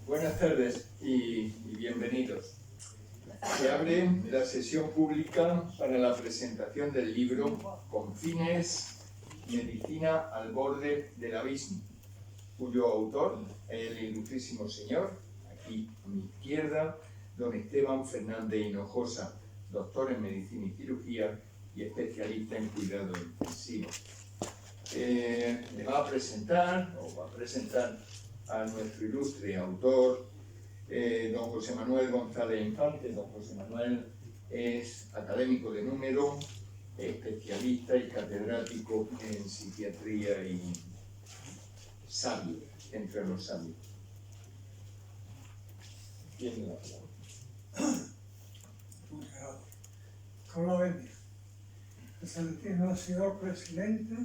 Buenas tardes y bienvenidos. Se abre la sesión pública para la presentación del libro Confines, Medicina al borde del abismo, cuyo autor, el ilustrísimo señor, aquí a mi izquierda, don Esteban Fernández Hinojosa, doctor en Medicina y Cirugía y especialista en cuidado intensivo. Le va a presentar a nuestro ilustre autor, don José Manuel González Infante. Don José Manuel es académico de número, especialista y catedrático en psiquiatría y sabio, entre los sabios. Tiene la palabra. Muchas gracias. Con la venia. Excelentísimo señor presidente,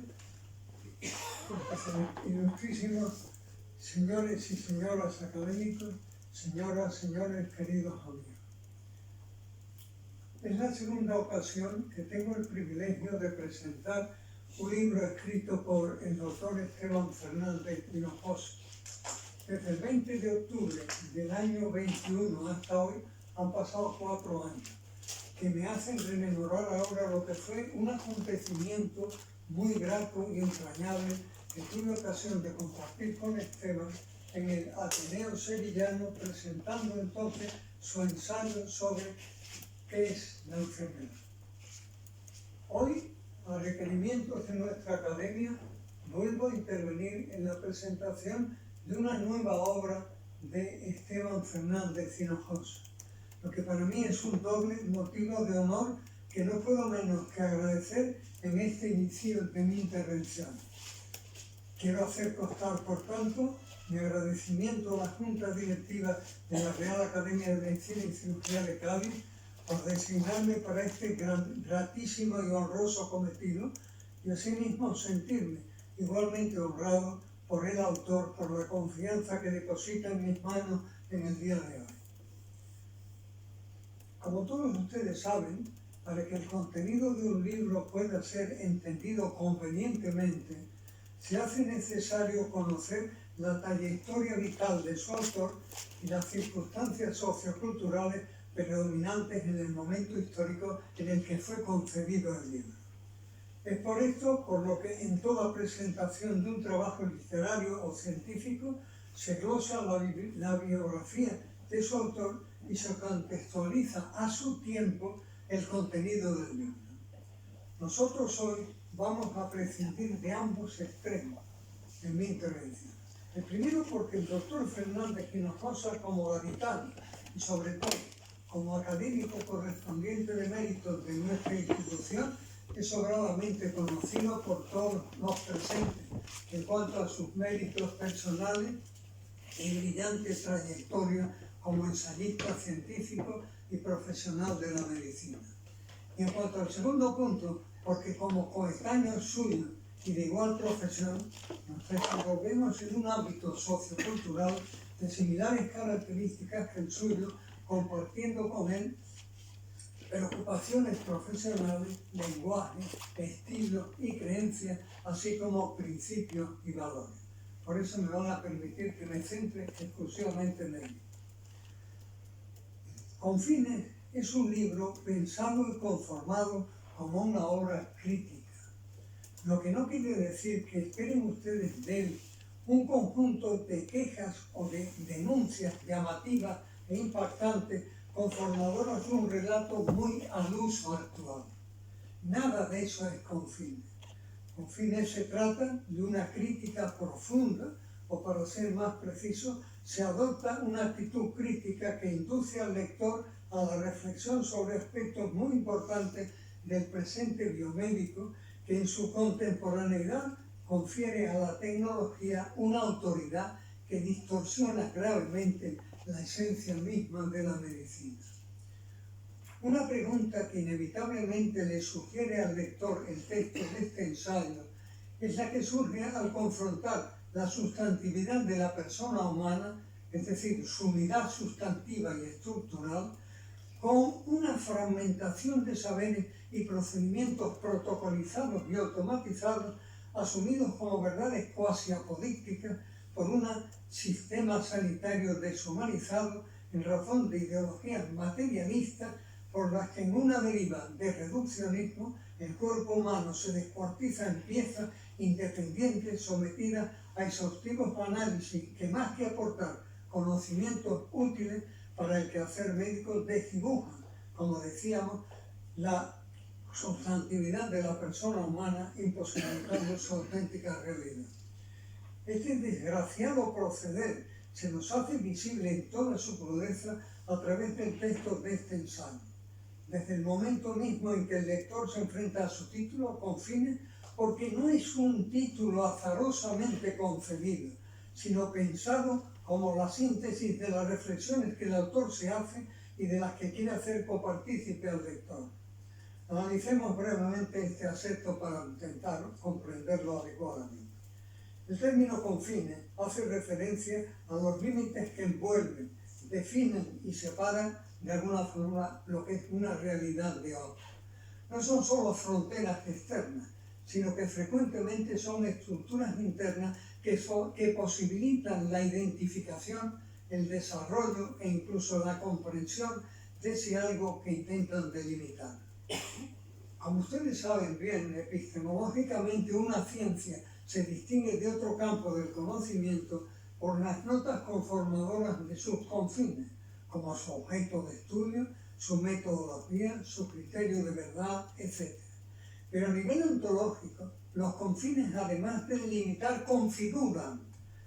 ilustrísimos señores y señoras académicos, señoras, señores, queridos amigos. Es la segunda ocasión que tengo el privilegio de presentar un libro escrito por el doctor Esteban Fernández Hinojosa. Desde el 20 de octubre del año 21 hasta hoy han pasado 4 años, que me hacen rememorar ahora lo que fue un acontecimiento muy grato y entrañable que tuve ocasión de compartir con Esteban en el Ateneo Sevillano, presentando entonces su ensayo sobre qué es la enfermedad. Hoy, a requerimientos de nuestra academia, vuelvo a intervenir en la presentación de una nueva obra de Esteban Fernández Hinojosa, lo que para mí es un doble motivo de honor que no puedo menos que agradecer en este inicio de mi intervención. Quiero hacer constar, por tanto, mi agradecimiento a la Junta Directiva de la Real Academia de Medicina y Cirugía de Cádiz por designarme para este gratísimo y honroso cometido, y asimismo sentirme igualmente honrado por el autor, por la confianza que deposita en mis manos en el día de hoy. Como todos ustedes saben, para que el contenido de un libro pueda ser entendido convenientemente, se hace necesario conocer la trayectoria vital de su autor y las circunstancias socioculturales predominantes en el momento histórico en el que fue concebido el libro. Es por esto por lo que en toda presentación de un trabajo literario o científico se glosa la biografía de su autor y se contextualiza a su tiempo el contenido del libro. Nosotros hoy vamos a prescindir de ambos extremos en mi intervención. El primero porque el doctor Fernández Hinojosa, como gaditano y sobre todo como académico correspondiente de méritos de nuestra institución, es sobradamente conocido por todos los presentes en cuanto a sus méritos personales y brillante trayectoria como ensayista científico y profesional de la medicina. Y en cuanto al segundo punto, porque como coetáneo suyo y de igual profesión, nos desenvolvemos en un ámbito sociocultural de similares características que el suyo, compartiendo con él preocupaciones profesionales, lenguaje, estilo y creencias, así como principios y valores. Por eso me van a permitir que me centre exclusivamente en ello. Confines es un libro pensado y conformado como una obra crítica, lo que no quiere decir que esperen ustedes de él un conjunto de quejas o de denuncias llamativas e impactantes conformadoras de un relato muy al uso actual. Nada de eso es Confines. Confines se trata de una crítica profunda, o para ser más preciso, se adopta una actitud crítica que induce al lector a la reflexión sobre aspectos muy importantes del presente biomédico que en su contemporaneidad confiere a la tecnología una autoridad que distorsiona gravemente la esencia misma de la medicina. Una pregunta que inevitablemente le sugiere al lector el texto de este ensayo es la que surge al confrontar la sustantividad de la persona humana, es decir, su unidad sustantiva y estructural, con una fragmentación de saberes y procedimientos protocolizados y automatizados, asumidos como verdades cuasi apodícticas, por un sistema sanitario deshumanizado en razón de ideologías materialistas por las que en una deriva de reduccionismo el cuerpo humano se descuartiza en piezas independientes sometidas a exhaustivos análisis que más que aportar conocimientos útiles para el quehacer médico desdibujan, como decíamos, la sustantividad de la persona humana, imposibilitando su auténtica realidad. Este desgraciado proceder se nos hace visible en toda su crudeza a través del texto de este ensayo. Desde el momento mismo en que el lector se enfrenta a su título, Confines, porque no es un título azarosamente concebido, sino pensado como la síntesis de las reflexiones que el autor se hace y de las que quiere hacer copartícipe al lector. Analicemos brevemente este aspecto para intentar comprenderlo adecuadamente. El término confines hace referencia a los límites que envuelven, definen y separan de alguna forma lo que es una realidad de otra. No son solo fronteras externas, sino que frecuentemente son estructuras internas que posibilitan la identificación, el desarrollo e incluso la comprensión de ese algo que intentan delimitar. Como ustedes saben bien, epistemológicamente una ciencia se distingue de otro campo del conocimiento por las notas conformadoras de sus confines, como su objeto de estudio, su metodología, su criterio de verdad, etc. Pero a nivel ontológico, los confines, además de delimitar, configuran,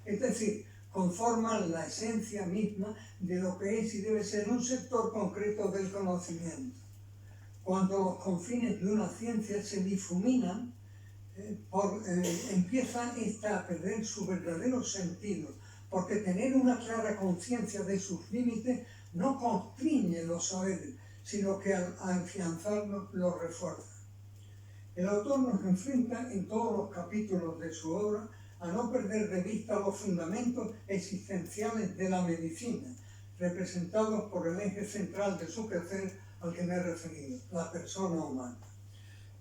es decir, conforman la esencia misma de lo que es y debe ser un sector concreto del conocimiento. Cuando los confines de una ciencia se difuminan, empieza esta a perder su verdadero sentido, porque tener una clara conciencia de sus límites no constriñe los saberes, sino que al afianzarlos los refuerza. El autor nos enfrenta en todos los capítulos de su obra a no perder de vista los fundamentos existenciales de la medicina, representados por el eje central de su quehacer al que me he referido, la persona humana.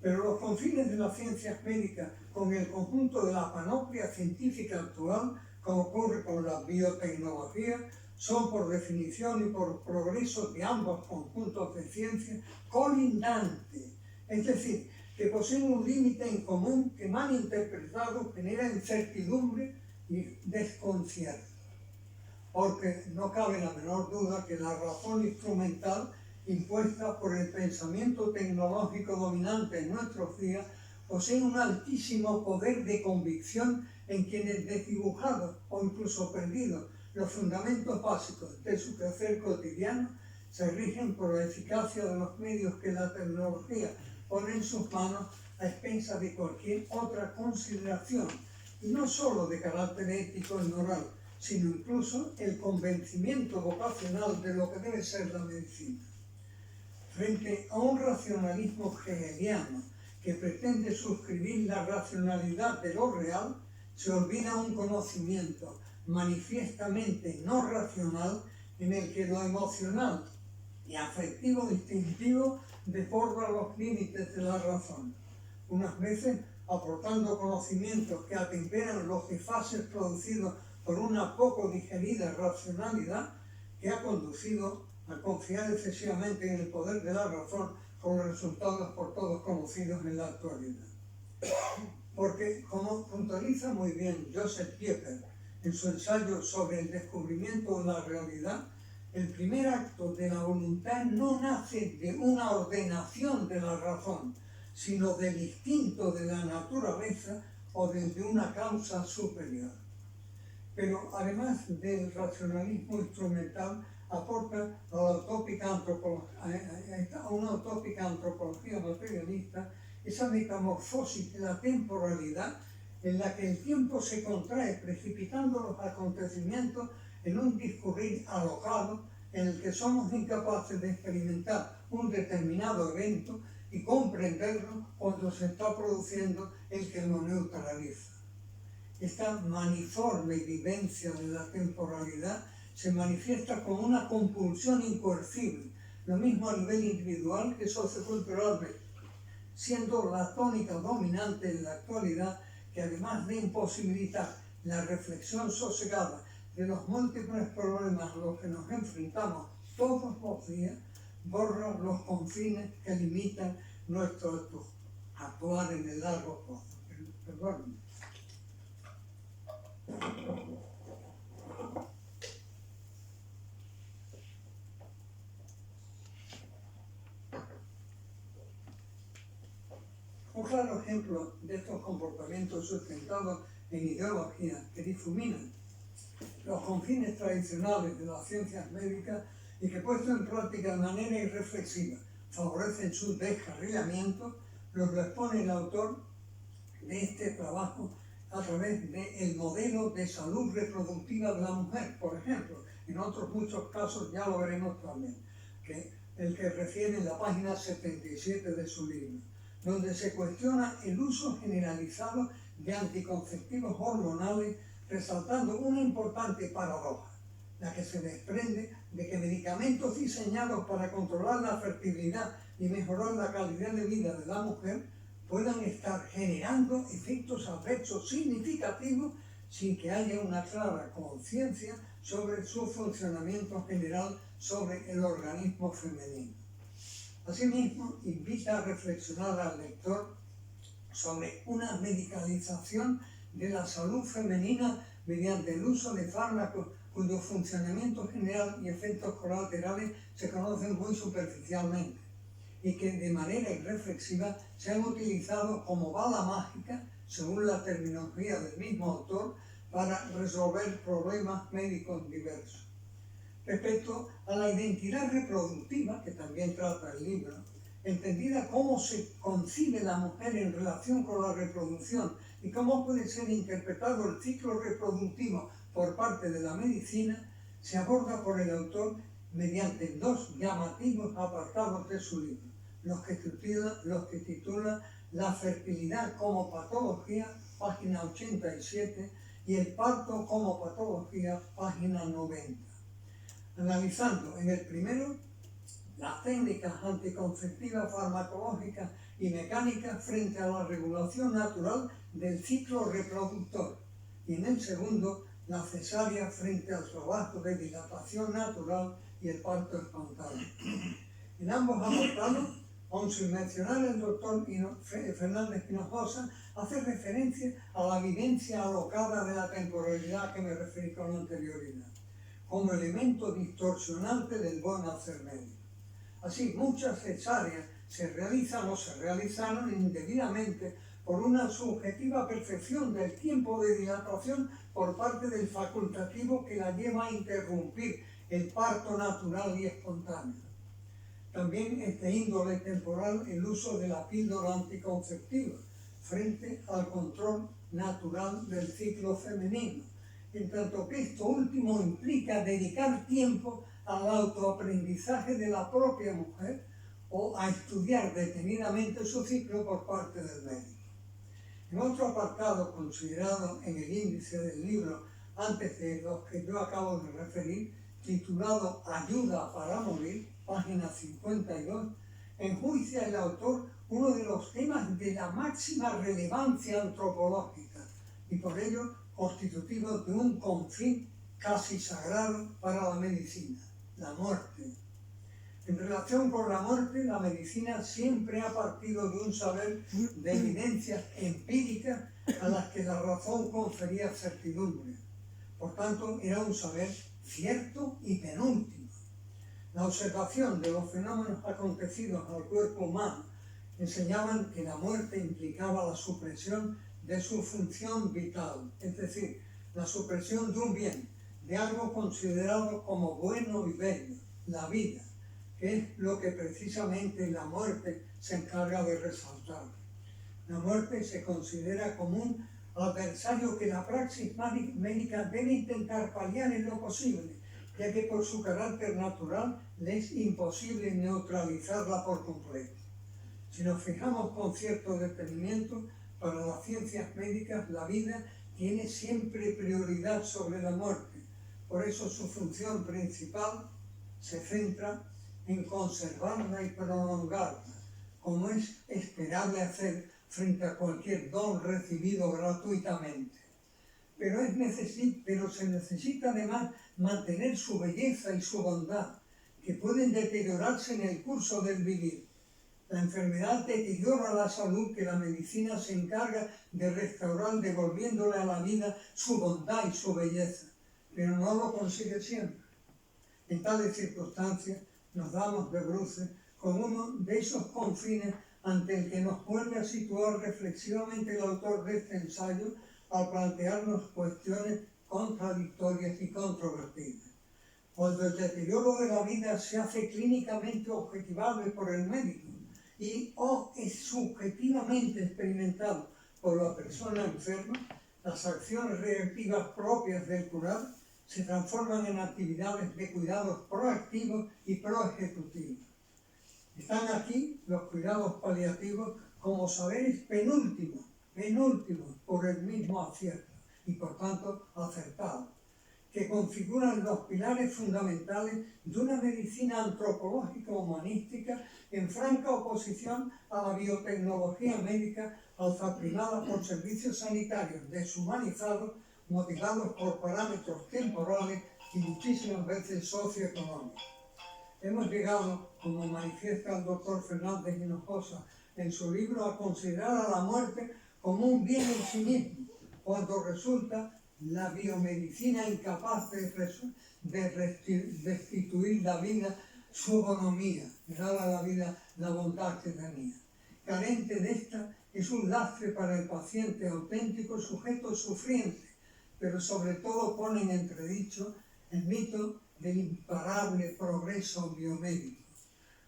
Pero los confines de las ciencias médicas con el conjunto de la panoplia científica actual, como ocurre con la biotecnología, son por definición y por progreso de ambos conjuntos de ciencias colindantes, es decir, que poseen un límite en común que mal interpretado genera incertidumbre y desconcierto. Porque no cabe la menor duda que la razón instrumental impuesta por el pensamiento tecnológico dominante en nuestros días posee un altísimo poder de convicción en quienes desdibujados o incluso perdidos los fundamentos básicos de su quehacer cotidiano se rigen por la eficacia de los medios que la tecnología pone en sus manos a expensas de cualquier otra consideración, y no solo de carácter ético y moral, sino incluso el convencimiento vocacional de lo que debe ser la medicina. Frente a un racionalismo hegeliano que pretende suscribir la racionalidad de lo real, se olvida un conocimiento manifiestamente no racional en el que lo emocional y afectivo instintivo desborda los límites de la razón, unas veces aportando conocimientos que atemperan los desfases producidos por una poco digerida racionalidad que ha conducido a confiar excesivamente en el poder de la razón, con los resultados por todos conocidos en la actualidad. Porque, como puntualiza muy bien Joseph Pieper en su ensayo sobre el descubrimiento de la realidad, el primer acto de la voluntad no nace de una ordenación de la razón, sino del instinto de la naturaleza o desde una causa superior. Pero además del racionalismo instrumental, aporta a una utópica antropología materialista esa metamorfosis de la temporalidad en la que el tiempo se contrae precipitando los acontecimientos en un discurrir alocado en el que somos incapaces de experimentar un determinado evento y comprenderlo cuando se está produciendo el que lo neutraliza. Esta maniforme vivencia de la temporalidad se manifiesta como una compulsión incoercible, lo mismo a nivel individual que socioculturalmente, siendo la tónica dominante en la actualidad que además de imposibilitar la reflexión sosegada de los múltiples problemas a los que nos enfrentamos todos los días, borra los confines que limitan nuestro actuar en el largo plazo. Perdón. Un claro ejemplo de estos comportamientos sustentados en ideologías que difuminan los confines tradicionales de las ciencias médicas y que, puesto en práctica de manera irreflexiva, favorecen su descarrilamiento, los expone el autor de este trabajo a través del modelo de salud reproductiva de la mujer, por ejemplo. En otros muchos casos ya lo veremos también, el que refiere en la página 77 de su libro, donde se cuestiona el uso generalizado de anticonceptivos hormonales, resaltando una importante paradoja, la que se desprende de que medicamentos diseñados para controlar la fertilidad y mejorar la calidad de vida de la mujer puedan estar generando efectos adversos significativos sin que haya una clara conciencia sobre su funcionamiento general sobre el organismo femenino. Asimismo, invita a reflexionar al lector sobre una medicalización de la salud femenina mediante el uso de fármacos cuyo funcionamiento general y efectos colaterales se conocen muy superficialmente y que de manera irreflexiva se han utilizado como bala mágica, según la terminología del mismo autor, para resolver problemas médicos diversos. Respecto a la identidad reproductiva, que también trata el libro, entendida cómo se concibe la mujer en relación con la reproducción y cómo puede ser interpretado el ciclo reproductivo por parte de la medicina, se aborda por el autor mediante dos llamativos apartados de su libro, los que titula La fertilidad como patología, página 87, y el parto como patología, página 90. Analizando en el primero las técnicas anticonceptivas, farmacológicas y mecánicas frente a la regulación natural del ciclo reproductor, y en el segundo la cesárea frente al trabajo de dilatación natural y el parto espontáneo. En ambos apartados, aun sin mencionar el doctor Fernández Hinojosa, hace referencia a la vivencia alocada de la temporalidad que me referí con anterioridad, como elemento distorsionante del buen hacer médico. Así, muchas cesáreas se realizan o se realizaron indebidamente por una subjetiva percepción del tiempo de dilatación por parte del facultativo que la lleva a interrumpir el parto natural y espontáneo. También es de índole temporal el uso de la píldora anticonceptiva frente al control natural del ciclo femenino, en tanto que esto último implica dedicar tiempo al autoaprendizaje de la propia mujer o a estudiar detenidamente su ciclo por parte del médico. En otro apartado considerado en el índice del libro antes de los que yo acabo de referir, titulado Ayuda para morir, página 52, enjuicia el autor uno de los temas de la máxima relevancia antropológica y por ello constitutivo de un confín casi sagrado para la medicina, la muerte. En relación con la muerte, la medicina siempre ha partido de un saber de evidencias empíricas a las que la razón confería certidumbre. Por tanto, era un saber cierto y penúltimo. La observación de los fenómenos acontecidos al cuerpo humano enseñaban que la muerte implicaba la supresión de su función vital, es decir, la supresión de un bien, de algo considerado como bueno y bello, la vida, que es lo que precisamente la muerte se encarga de resaltar. La muerte se considera como un adversario que la praxis médica debe intentar paliar en lo posible, ya que por su carácter natural le es imposible neutralizarla por completo. Si nos fijamos con cierto detenimiento, para las ciencias médicas la vida tiene siempre prioridad sobre la muerte. Por eso su función principal se centra en conservarla y prolongarla, como es esperable hacer frente a cualquier don recibido gratuitamente. pero se necesita además mantener su belleza y su bondad, que pueden deteriorarse en el curso del vivir. La enfermedad deteriora la salud que la medicina se encarga de restaurar, devolviéndole a la vida su bondad y su belleza, pero no lo consigue siempre. En tales circunstancias nos damos de bruces con uno de esos confines ante el que nos vuelve a situar reflexivamente el autor de este ensayo al plantearnos cuestiones contradictorias y controvertidas. Cuando el deterioro de la vida se hace clínicamente objetivable por el médico o es subjetivamente experimentado por la persona enferma, las acciones reactivas propias del curar se transforman en actividades de cuidados proactivos y proejecutivos. Están aquí los cuidados paliativos como saberes penúltimos por el mismo acierto y por tanto acertados, que configuran los pilares fundamentales de una medicina antropológica humanística en franca oposición a la biotecnología médica alzaprimada por servicios sanitarios deshumanizados, motivados por parámetros temporales y muchísimas veces socioeconómicos. Hemos llegado, como manifiesta el doctor Fernández Hinojosa en su libro, a considerar a la muerte como un bien en sí mismo, cuando resulta la biomedicina incapaz de restituir la vida su bonomía, de dar a la vida la bondad que tenía. Carente de esta, es un lastre para el paciente, auténtico sujeto sufriente, pero sobre todo pone en entredicho el mito del imparable progreso biomédico.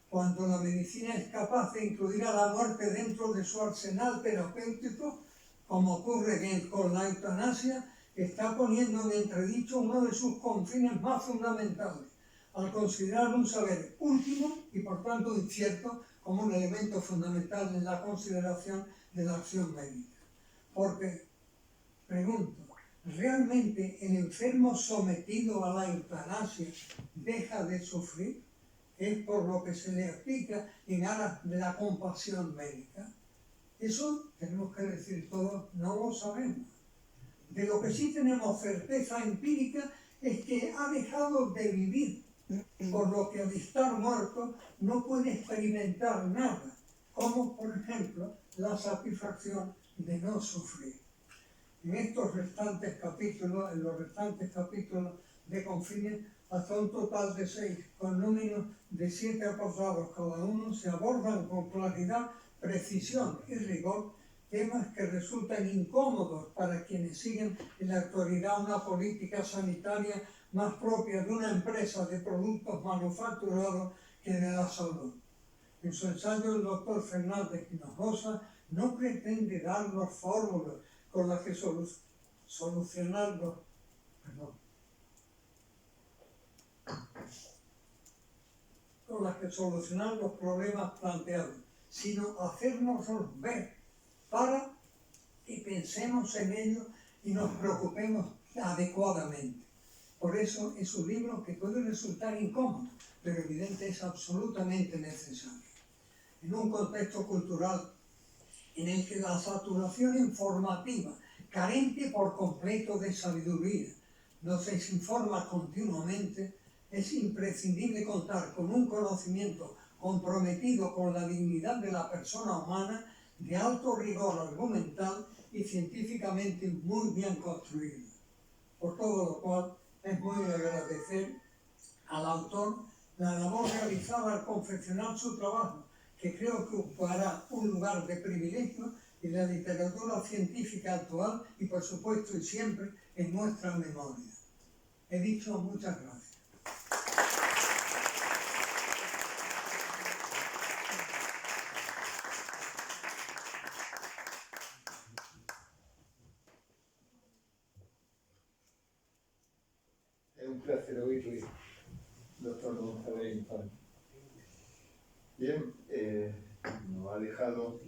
Cuando la medicina es capaz de incluir a la muerte dentro de su arsenal terapéutico, como ocurre con la eutanasia, está poniendo en entredicho uno de sus confines más fundamentales, al considerar un saber último y por tanto incierto como un elemento fundamental en la consideración de la acción médica. Porque, pregunto, ¿realmente el enfermo sometido a la eutanasia deja de sufrir? Es por lo que se le aplica en aras de la compasión médica. Eso tenemos que decir todos, no lo sabemos. De lo que sí tenemos certeza empírica es que ha dejado de vivir, por lo que al estar muerto no puede experimentar nada, como por ejemplo la satisfacción de no sufrir. En los restantes capítulos de Confines, hasta un total de 6, con números de 7 apartados cada uno, se abordan con claridad, precisión y rigor temas que resultan incómodos para quienes siguen en la actualidad una política sanitaria más propia de una empresa de productos manufacturados que de la salud. En su ensayo, el doctor Fernández Hinojosa no pretende darnos fórmulas con las que solucionar los problemas planteados, sino hacernoslos ver para que pensemos en ellos y nos preocupemos adecuadamente. Por eso es un libro que puede resultar incómodo, pero evidente es absolutamente necesario. En un contexto cultural en el que la saturación informativa, carente por completo de sabiduría, nos desinforma continuamente, es imprescindible contar con un conocimiento comprometido con la dignidad de la persona humana, de alto rigor argumental y científicamente muy bien construido. Por todo lo cual, es muy de agradecer al autor la labor realizada al confeccionar su trabajo, que creo que ocupará un lugar de privilegio en la literatura científica actual y, por supuesto, y siempre en nuestra memoria. He dicho muchas gracias. Es un placer oírle, doctor González Infante. Bien, nos ha dejado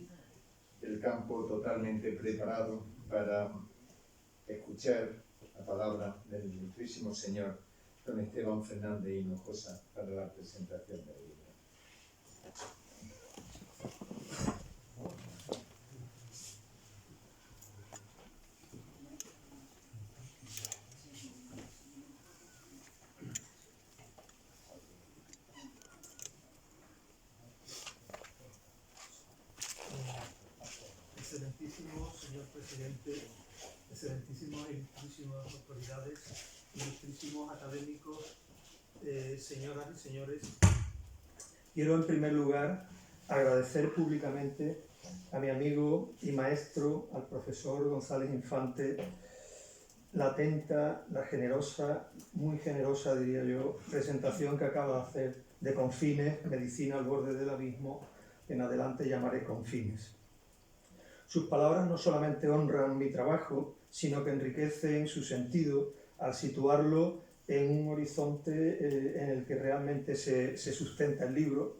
el campo totalmente preparado para escuchar la palabra del ilustrísimo señor don Esteban Fernández Hinojosa para la presentación del libro. presidente, excelentísimas e ilustrísimas autoridades, ilustrísimos académicos, señoras y señores. Quiero en primer lugar agradecer públicamente a mi amigo y maestro, al profesor González Infante, la atenta, la generosa, muy generosa diría yo, presentación que acaba de hacer de Confines, Medicina al borde del abismo, que en adelante llamaré Confines. Sus palabras no solamente honran mi trabajo, sino que enriquecen su sentido al situarlo en un horizonte en el que realmente se sustenta el libro,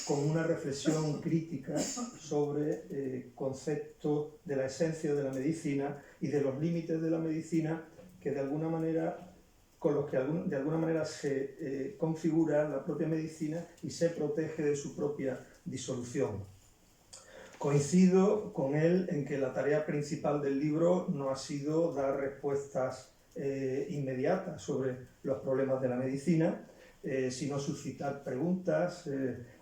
con una reflexión crítica sobre conceptos de la esencia de la medicina y de los límites de la medicina que de alguna manera, con los que de alguna manera se configura la propia medicina y se protege de su propia disolución. Coincido con él en que la tarea principal del libro no ha sido dar respuestas inmediatas sobre los problemas de la medicina, sino suscitar preguntas,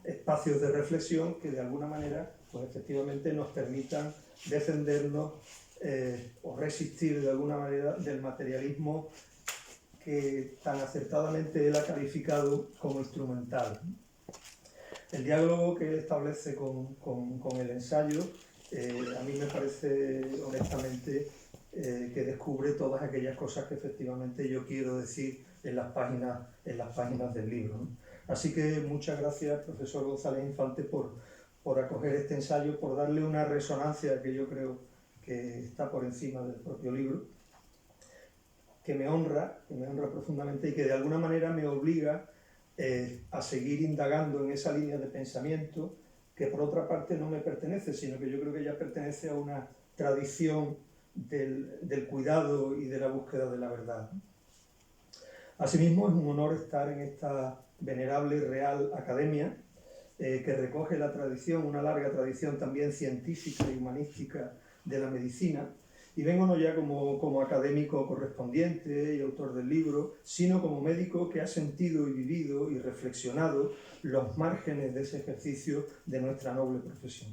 espacios de reflexión que de alguna manera, pues efectivamente nos permitan defendernos o resistir de alguna manera del materialismo que tan acertadamente él ha calificado como instrumental. El diálogo que él establece con el ensayo a mí me parece honestamente que descubre todas aquellas cosas que efectivamente yo quiero decir en las páginas del libro, ¿no? Así que muchas gracias, profesor González Infante, por acoger este ensayo, por darle una resonancia que yo creo que está por encima del propio libro, que me honra profundamente y que de alguna manera me obliga a seguir indagando en esa línea de pensamiento que por otra parte no me pertenece, sino que yo creo que ya pertenece a una tradición del cuidado y de la búsqueda de la verdad. Asimismo, es un honor estar en esta venerable y real academia que recoge la tradición, una larga tradición también científica y humanística de la medicina. Y vengo no ya como académico correspondiente y autor del libro, sino como médico que ha sentido y vivido y reflexionado los márgenes de ese ejercicio de nuestra noble profesión.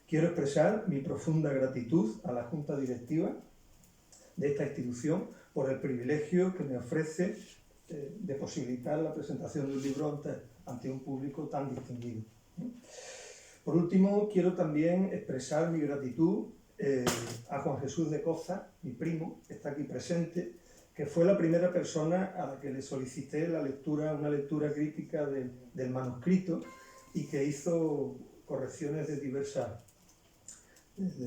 Quiero expresar mi profunda gratitud a la Junta Directiva de esta institución por el privilegio que me ofrece de posibilitar la presentación del libro ante un público tan distinguido. Por último, quiero también expresar mi gratitud a Juan Jesús de Coza, mi primo, que está aquí presente, que fue la primera persona a la que le solicité una lectura crítica del manuscrito y que hizo correcciones de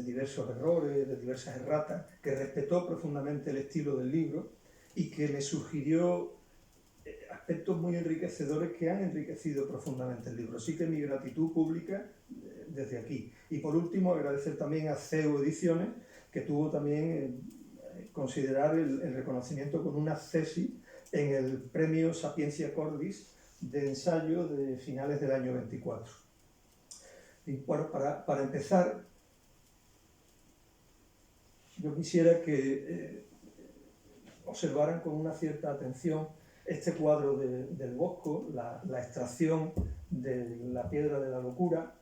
diversos errores, de diversas erratas, que respetó profundamente el estilo del libro y que me sugirió aspectos muy enriquecedores que han enriquecido profundamente el libro. Así que mi gratitud pública desde aquí. Y por último, agradecer también a CEU Ediciones, que tuvo también considerar el reconocimiento con una tesis en el premio Sapientia Cordis de ensayo de finales del año 24. Y bueno, para empezar, yo quisiera que observaran con una cierta atención este cuadro del Bosco, la extracción de la piedra de la locura,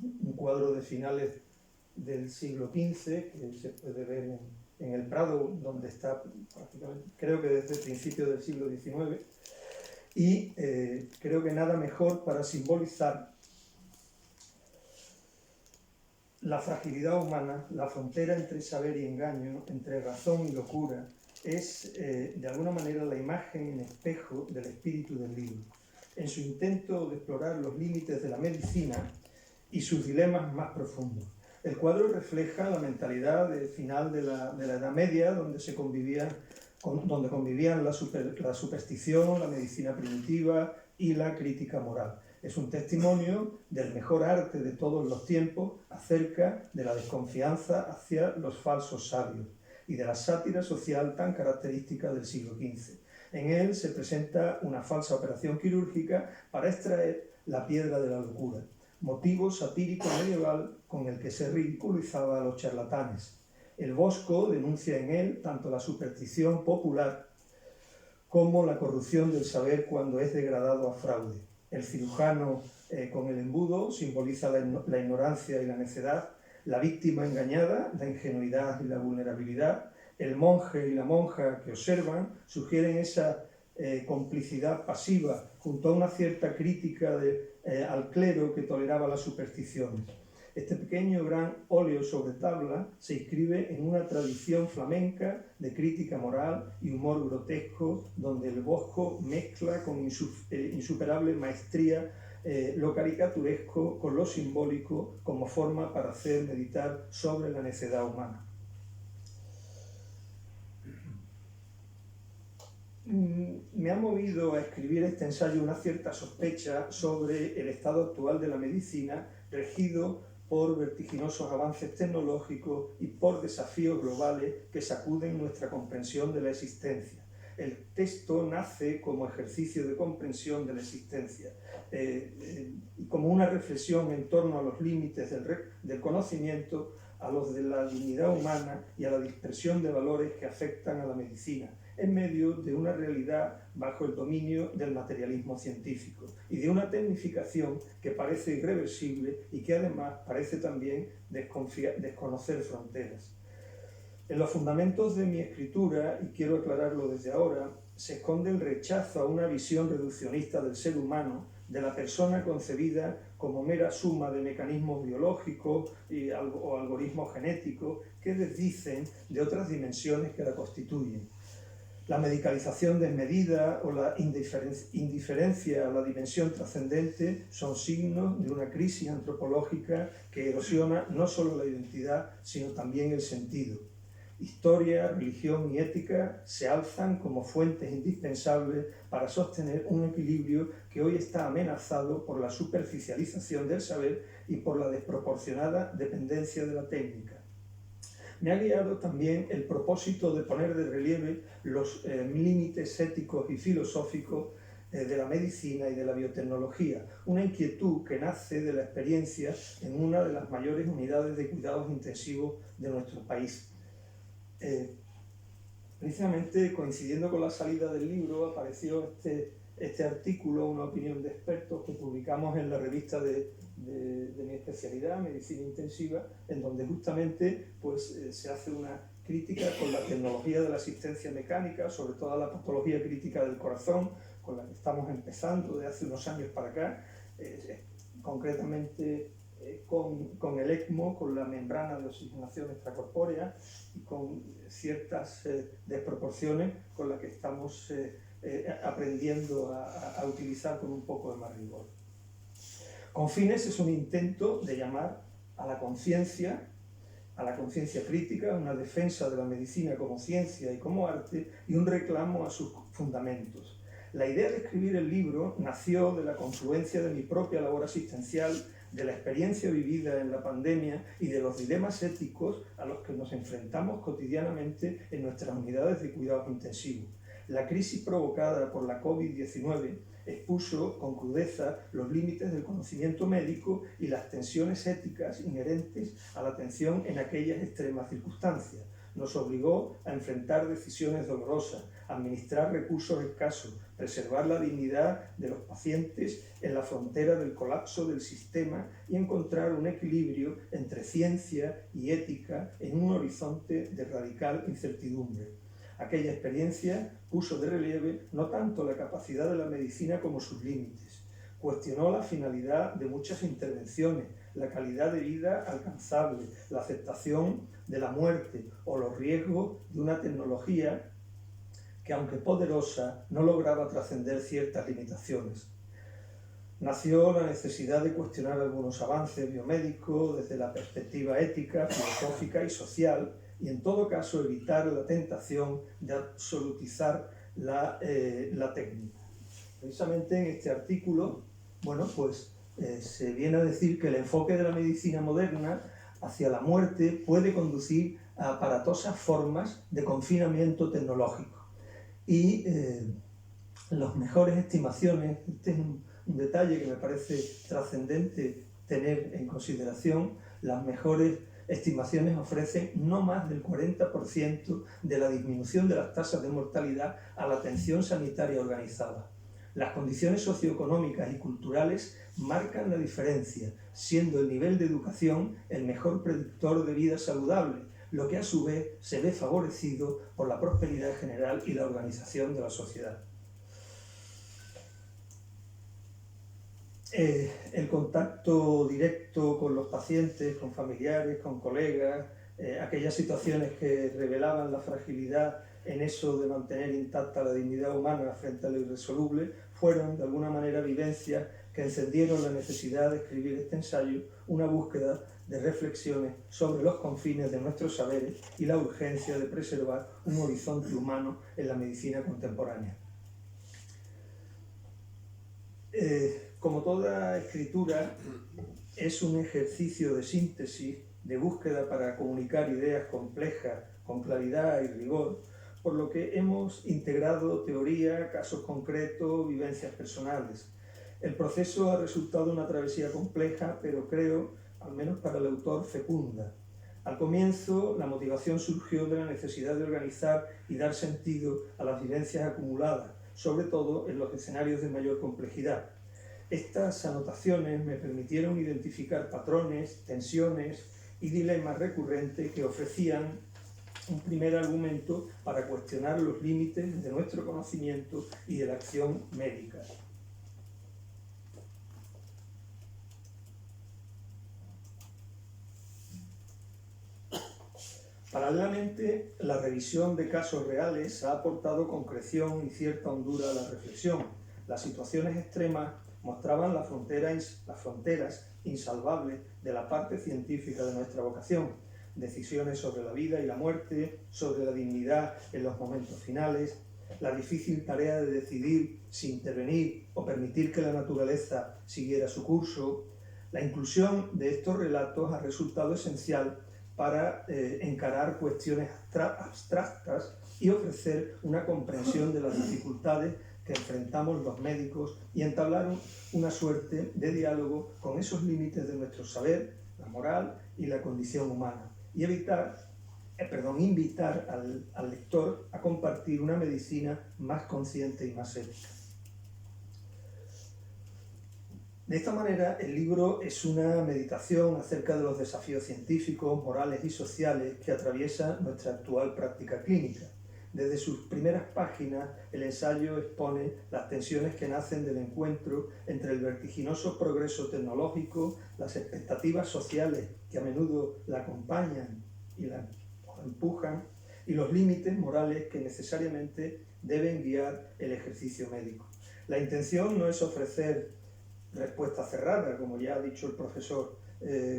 un cuadro de finales del siglo XV que se puede ver en el Prado, donde está prácticamente, creo que desde el principio del siglo XIX, y creo que nada mejor para simbolizar la fragilidad humana, la frontera entre saber y engaño, entre razón y locura, es de alguna manera la imagen en espejo del espíritu del libro. En su intento de explorar los límites de la medicina y sus dilemas más profundos. El cuadro refleja la mentalidad final de la Edad Media, donde convivían la superstición, la medicina primitiva y la crítica moral. Es un testimonio del mejor arte de todos los tiempos acerca de la desconfianza hacia los falsos sabios y de la sátira social tan característica del siglo XV. En él se presenta una falsa operación quirúrgica para extraer la piedra de la locura, motivo satírico medieval con el que se ridiculizaba a los charlatanes. El Bosco denuncia en él tanto la superstición popular como la corrupción del saber cuando es degradado a fraude. El cirujano con el embudo simboliza la ignorancia y la necedad, la víctima engañada, la ingenuidad y la vulnerabilidad, el monje y la monja que observan, sugieren esa complicidad pasiva junto a una cierta crítica al clero que toleraba las supersticiones. Este pequeño gran óleo sobre tabla se inscribe en una tradición flamenca de crítica moral y humor grotesco, donde el Bosco mezcla con insuperable maestría lo caricaturesco con lo simbólico como forma para hacer meditar sobre la necedad humana. Me ha movido a escribir este ensayo una cierta sospecha sobre el estado actual de la medicina, regido por vertiginosos avances tecnológicos y por desafíos globales que sacuden nuestra comprensión de la existencia. El texto nace como ejercicio de comprensión de la existencia, como una reflexión en torno a los límites del conocimiento, a los de la dignidad humana y a la dispersión de valores que afectan a la medicina, en medio de una realidad bajo el dominio del materialismo científico y de una tecnificación que parece irreversible y que además parece también desconocer fronteras. En los fundamentos de mi escritura, y quiero aclararlo desde ahora, se esconde el rechazo a una visión reduccionista del ser humano, de la persona concebida como mera suma de mecanismos biológicos o algoritmos genéticos que desdicen de otras dimensiones que la constituyen. La medicalización desmedida o la indiferencia a la dimensión trascendente son signos de una crisis antropológica que erosiona no solo la identidad, sino también el sentido. Historia, religión y ética se alzan como fuentes indispensables para sostener un equilibrio que hoy está amenazado por la superficialización del saber y por la desproporcionada dependencia de la técnica. Me ha guiado también el propósito de poner de relieve los límites éticos y filosóficos de la medicina y de la biotecnología, una inquietud que nace de la experiencia en una de las mayores unidades de cuidados intensivos de nuestro país. Precisamente coincidiendo con la salida del libro apareció este artículo, una opinión de expertos que publicamos en la revista de mi especialidad, Medicina Intensiva, en donde justamente pues, se hace una crítica con la tecnología de la asistencia mecánica, sobre todo la patología crítica del corazón, con la que estamos empezando de hace unos años para acá, concretamente con el ECMO, con la membrana de oxigenación extracorpórea y con ciertas desproporciones con las que estamos aprendiendo a utilizar con un poco de más rigor. Confines es un intento de llamar a la conciencia crítica, una defensa de la medicina como ciencia y como arte y un reclamo a sus fundamentos. La idea de escribir el libro nació de la confluencia de mi propia labor asistencial, de la experiencia vivida en la pandemia y de los dilemas éticos a los que nos enfrentamos cotidianamente en nuestras unidades de cuidados intensivos. La crisis provocada por la COVID-19 expuso con crudeza los límites del conocimiento médico y las tensiones éticas inherentes a la atención en aquellas extremas circunstancias. Nos obligó a enfrentar decisiones dolorosas, administrar recursos escasos, preservar la dignidad de los pacientes en la frontera del colapso del sistema y encontrar un equilibrio entre ciencia y ética en un horizonte de radical incertidumbre. Aquella experiencia puso de relieve no tanto la capacidad de la medicina como sus límites. Cuestionó la finalidad de muchas intervenciones, la calidad de vida alcanzable, la aceptación de la muerte o los riesgos de una tecnología que, aunque poderosa, no lograba trascender ciertas limitaciones. Nació la necesidad de cuestionar algunos avances biomédicos desde la perspectiva ética, filosófica y social, y en todo caso evitar la tentación de absolutizar la técnica. Precisamente en este artículo, se viene a decir que el enfoque de la medicina moderna hacia la muerte puede conducir a aparatosas formas de confinamiento tecnológico. Y las mejores estimaciones, este es un detalle que me parece trascendente tener en consideración, las mejores estimaciones ofrecen no más del 40% de la disminución de las tasas de mortalidad a la atención sanitaria organizada. Las condiciones socioeconómicas y culturales marcan la diferencia, siendo el nivel de educación el mejor predictor de vida saludable, lo que a su vez se ve favorecido por la prosperidad general y la organización de la sociedad. El contacto directo con los pacientes, con familiares, con colegas, aquellas situaciones que revelaban la fragilidad en eso de mantener intacta la dignidad humana frente a lo irresoluble, fueron de alguna manera vivencias que encendieron la necesidad de escribir este ensayo, una búsqueda de reflexiones sobre los confines de nuestros saberes y la urgencia de preservar un horizonte humano en la medicina contemporánea. Como toda escritura, es un ejercicio de síntesis, de búsqueda para comunicar ideas complejas con claridad y rigor, por lo que hemos integrado teoría, casos concretos, vivencias personales. El proceso ha resultado una travesía compleja, pero creo, al menos para el autor, fecunda. Al comienzo, la motivación surgió de la necesidad de organizar y dar sentido a las vivencias acumuladas, sobre todo en los escenarios de mayor complejidad. Estas anotaciones me permitieron identificar patrones, tensiones y dilemas recurrentes que ofrecían un primer argumento para cuestionar los límites de nuestro conocimiento y de la acción médica. Paralelamente, la revisión de casos reales ha aportado concreción y cierta hondura a la reflexión. Las situaciones extremas mostraban las fronteras insalvables de la parte científica de nuestra vocación, decisiones sobre la vida y la muerte, sobre la dignidad en los momentos finales, la difícil tarea de decidir si intervenir o permitir que la naturaleza siguiera su curso. La inclusión de estos relatos ha resultado esencial para encarar cuestiones abstractas y ofrecer una comprensión de las dificultades que enfrentamos los médicos y entablar una suerte de diálogo con esos límites de nuestro saber, la moral y la condición humana, y invitar al lector a compartir una medicina más consciente y más ética. De esta manera, el libro es una meditación acerca de los desafíos científicos, morales y sociales que atraviesa nuestra actual práctica clínica. Desde sus primeras páginas, el ensayo expone las tensiones que nacen del encuentro entre el vertiginoso progreso tecnológico, las expectativas sociales que a menudo la acompañan y la empujan, y los límites morales que necesariamente deben guiar el ejercicio médico. La intención no es ofrecer respuesta cerrada, como ya ha dicho el profesor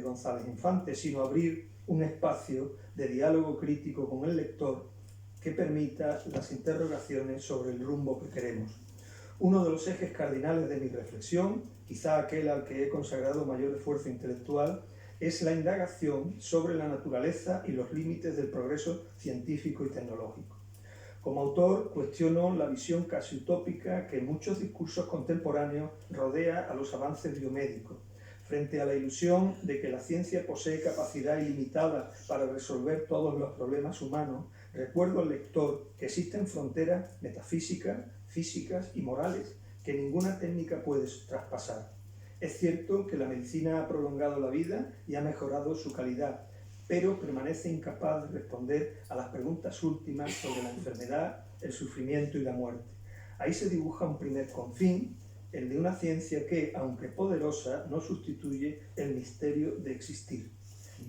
González Infante, sino abrir un espacio de diálogo crítico con el lector que permita las interrogaciones sobre el rumbo que queremos. Uno de los ejes cardinales de mi reflexión, quizá aquel al que he consagrado mayor esfuerzo intelectual, es la indagación sobre la naturaleza y los límites del progreso científico y tecnológico. Como autor, cuestiono la visión casi utópica que en muchos discursos contemporáneos rodea a los avances biomédicos, frente a la ilusión de que la ciencia posee capacidad ilimitada para resolver todos los problemas humanos. Recuerdo al lector que existen fronteras metafísicas, físicas y morales que ninguna técnica puede traspasar. Es cierto que la medicina ha prolongado la vida y ha mejorado su calidad, pero permanece incapaz de responder a las preguntas últimas sobre la enfermedad, el sufrimiento y la muerte. Ahí se dibuja un primer confín, el de una ciencia que, aunque poderosa, no sustituye el misterio de existir.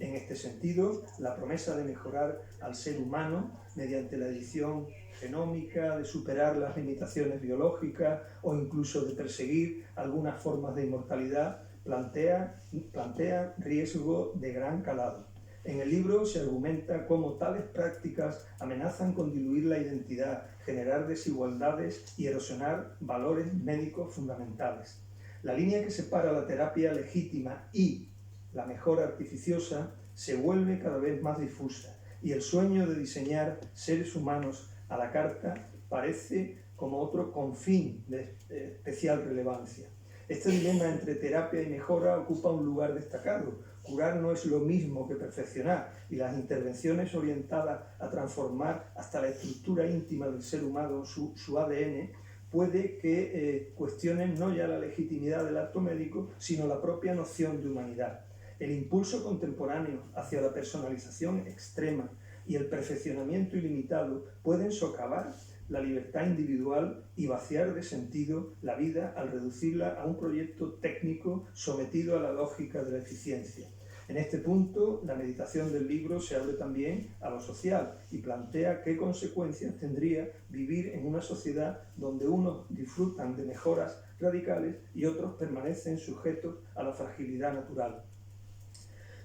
En este sentido, la promesa de mejorar al ser humano mediante la edición genómica, de superar las limitaciones biológicas o incluso de perseguir algunas formas de inmortalidad, plantea riesgo de gran calado. En el libro se argumenta cómo tales prácticas amenazan con diluir la identidad, generar desigualdades y erosionar valores médicos fundamentales. La línea que separa la terapia legítima y la mejora artificiosa se vuelve cada vez más difusa y el sueño de diseñar seres humanos a la carta parece como otro confín de especial relevancia. Este dilema entre terapia y mejora ocupa un lugar destacado. Curar no es lo mismo que perfeccionar, y las intervenciones orientadas a transformar hasta la estructura íntima del ser humano, su ADN, puede que cuestionen no ya la legitimidad del acto médico, sino la propia noción de humanidad. El impulso contemporáneo hacia la personalización extrema y el perfeccionamiento ilimitado pueden socavar la libertad individual y vaciar de sentido la vida al reducirla a un proyecto técnico sometido a la lógica de la eficiencia. En este punto, la meditación del libro se abre también a lo social y plantea qué consecuencias tendría vivir en una sociedad donde unos disfrutan de mejoras radicales y otros permanecen sujetos a la fragilidad natural.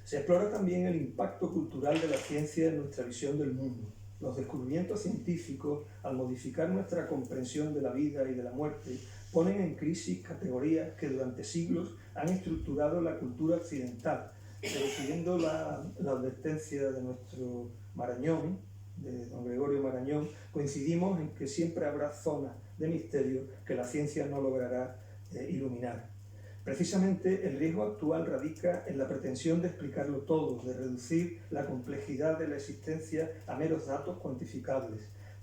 Se explora también el impacto cultural de la ciencia en nuestra visión del mundo. Los descubrimientos científicos, al modificar nuestra comprensión de la vida y de la muerte, ponen en crisis categorías que durante siglos han estructurado la cultura occidental. Pero siguiendo la advertencia de nuestro Marañón, de don Gregorio Marañón, coincidimos en que siempre habrá zonas de misterio que la ciencia no logrará iluminar. Precisamente el riesgo actual radica en la pretensión de explicarlo todo, de reducir la complejidad de la existencia a meros datos cuantificables.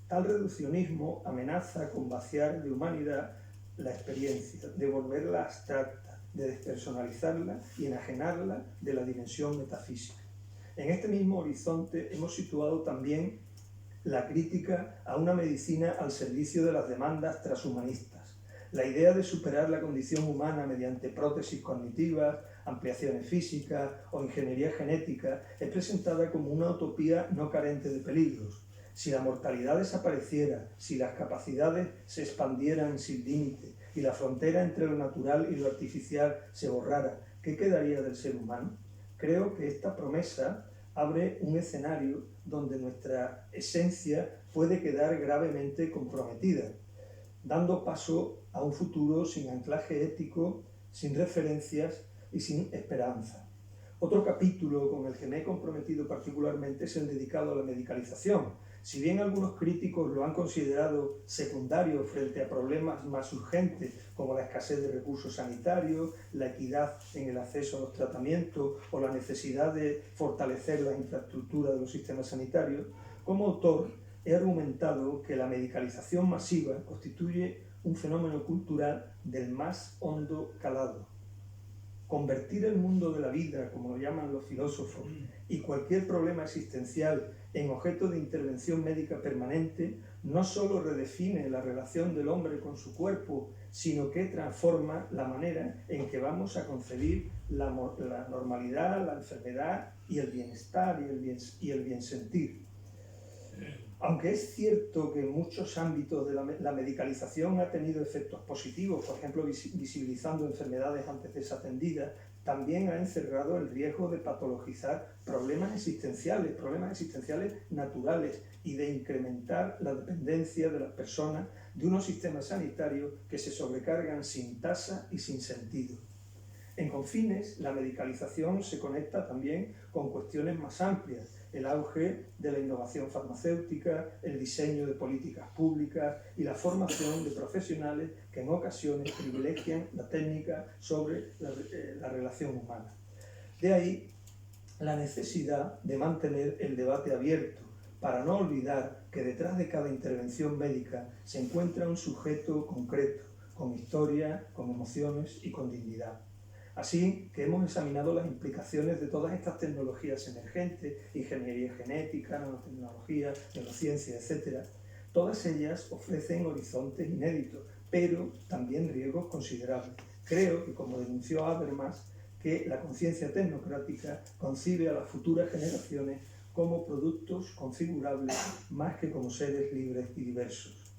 Tal reduccionismo amenaza con vaciar de humanidad la experiencia, de volverla abstracta, de despersonalizarla y enajenarla de la dimensión metafísica. En este mismo horizonte hemos situado también la crítica a una medicina al servicio de las demandas transhumanistas. La idea de superar la condición humana mediante prótesis cognitivas, ampliaciones físicas o ingeniería genética es presentada como una utopía no carente de peligros. Si la mortalidad desapareciera, si las capacidades se expandieran sin límite y la frontera entre lo natural y lo artificial se borrara, ¿qué quedaría del ser humano? Creo que esta promesa abre un escenario donde nuestra esencia puede quedar gravemente comprometida, dando paso a un futuro sin anclaje ético, sin referencias y sin esperanza. Otro capítulo con el que me he comprometido particularmente es el dedicado a la medicalización. Si bien algunos críticos lo han considerado secundario frente a problemas más urgentes como la escasez de recursos sanitarios, la equidad en el acceso a los tratamientos o la necesidad de fortalecer la infraestructura de los sistemas sanitarios, como autor he argumentado que la medicalización masiva constituye un fenómeno cultural del más hondo calado. Convertir el mundo de la vida, como lo llaman los filósofos, y cualquier problema existencial en objeto de intervención médica permanente no solo redefine la relación del hombre con su cuerpo, sino que transforma la manera en que vamos a concebir la normalidad, la enfermedad y el bienestar y el biensentir. Aunque es cierto que en muchos ámbitos de la medicalización ha tenido efectos positivos, por ejemplo visibilizando enfermedades antes desatendidas, también ha encerrado el riesgo de patologizar problemas existenciales naturales y de incrementar la dependencia de las personas de unos sistemas sanitarios que se sobrecargan sin tasa y sin sentido. En confines, la medicalización se conecta también con cuestiones más amplias, el auge de la innovación farmacéutica, el diseño de políticas públicas y la formación de profesionales que en ocasiones privilegian la técnica sobre la relación humana. De ahí la necesidad de mantener el debate abierto, para no olvidar que detrás de cada intervención médica se encuentra un sujeto concreto, con historia, con emociones y con dignidad. Así que hemos examinado las implicaciones de todas estas tecnologías emergentes, ingeniería genética, nanotecnología, neurociencia, etc. Todas ellas ofrecen horizontes inéditos, pero también riesgos considerables. Creo que, como denunció Habermas, que la conciencia tecnocrática concibe a las futuras generaciones como productos configurables más que como seres libres y diversos.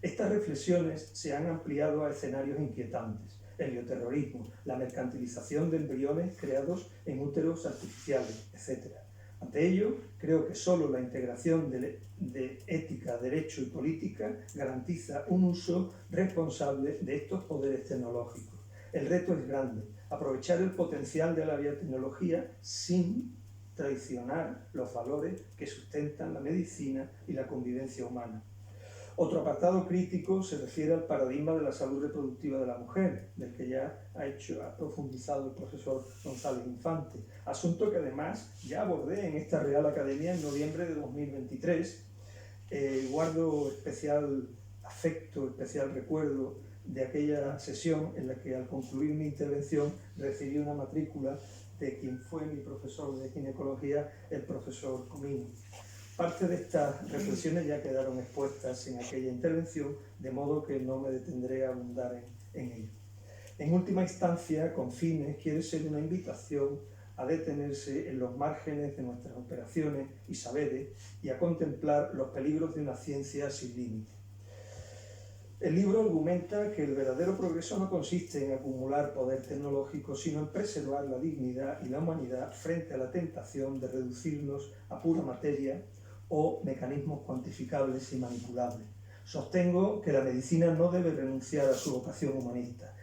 Estas reflexiones se han ampliado a escenarios inquietantes. El bioterrorismo, la mercantilización de embriones creados en úteros artificiales, etc. Ante ello, creo que solo la integración de ética, derecho y política garantiza un uso responsable de estos poderes tecnológicos. El reto es grande, aprovechar el potencial de la biotecnología sin traicionar los valores que sustentan la medicina y la convivencia humana. Otro apartado crítico se refiere al paradigma de la salud reproductiva de la mujer, del que ya ha profundizado el profesor González Infante, asunto que además ya abordé en esta Real Academia en noviembre de 2023. Guardo especial afecto, especial recuerdo de aquella sesión en la que al concluir mi intervención recibí una matrícula de quien fue mi profesor de ginecología, el profesor Comino. Parte de estas reflexiones ya quedaron expuestas en aquella intervención, de modo que no me detendré a abundar en ello. En última instancia, Confines quiere ser una invitación a detenerse en los márgenes de nuestras operaciones y saberes y a contemplar los peligros de una ciencia sin límite. El libro argumenta que el verdadero progreso no consiste en acumular poder tecnológico, sino en preservar la dignidad y la humanidad frente a la tentación de reducirnos a pura materia o mecanismos cuantificables y manipulables. Sostengo que la medicina no debe renunciar a su vocación humanista,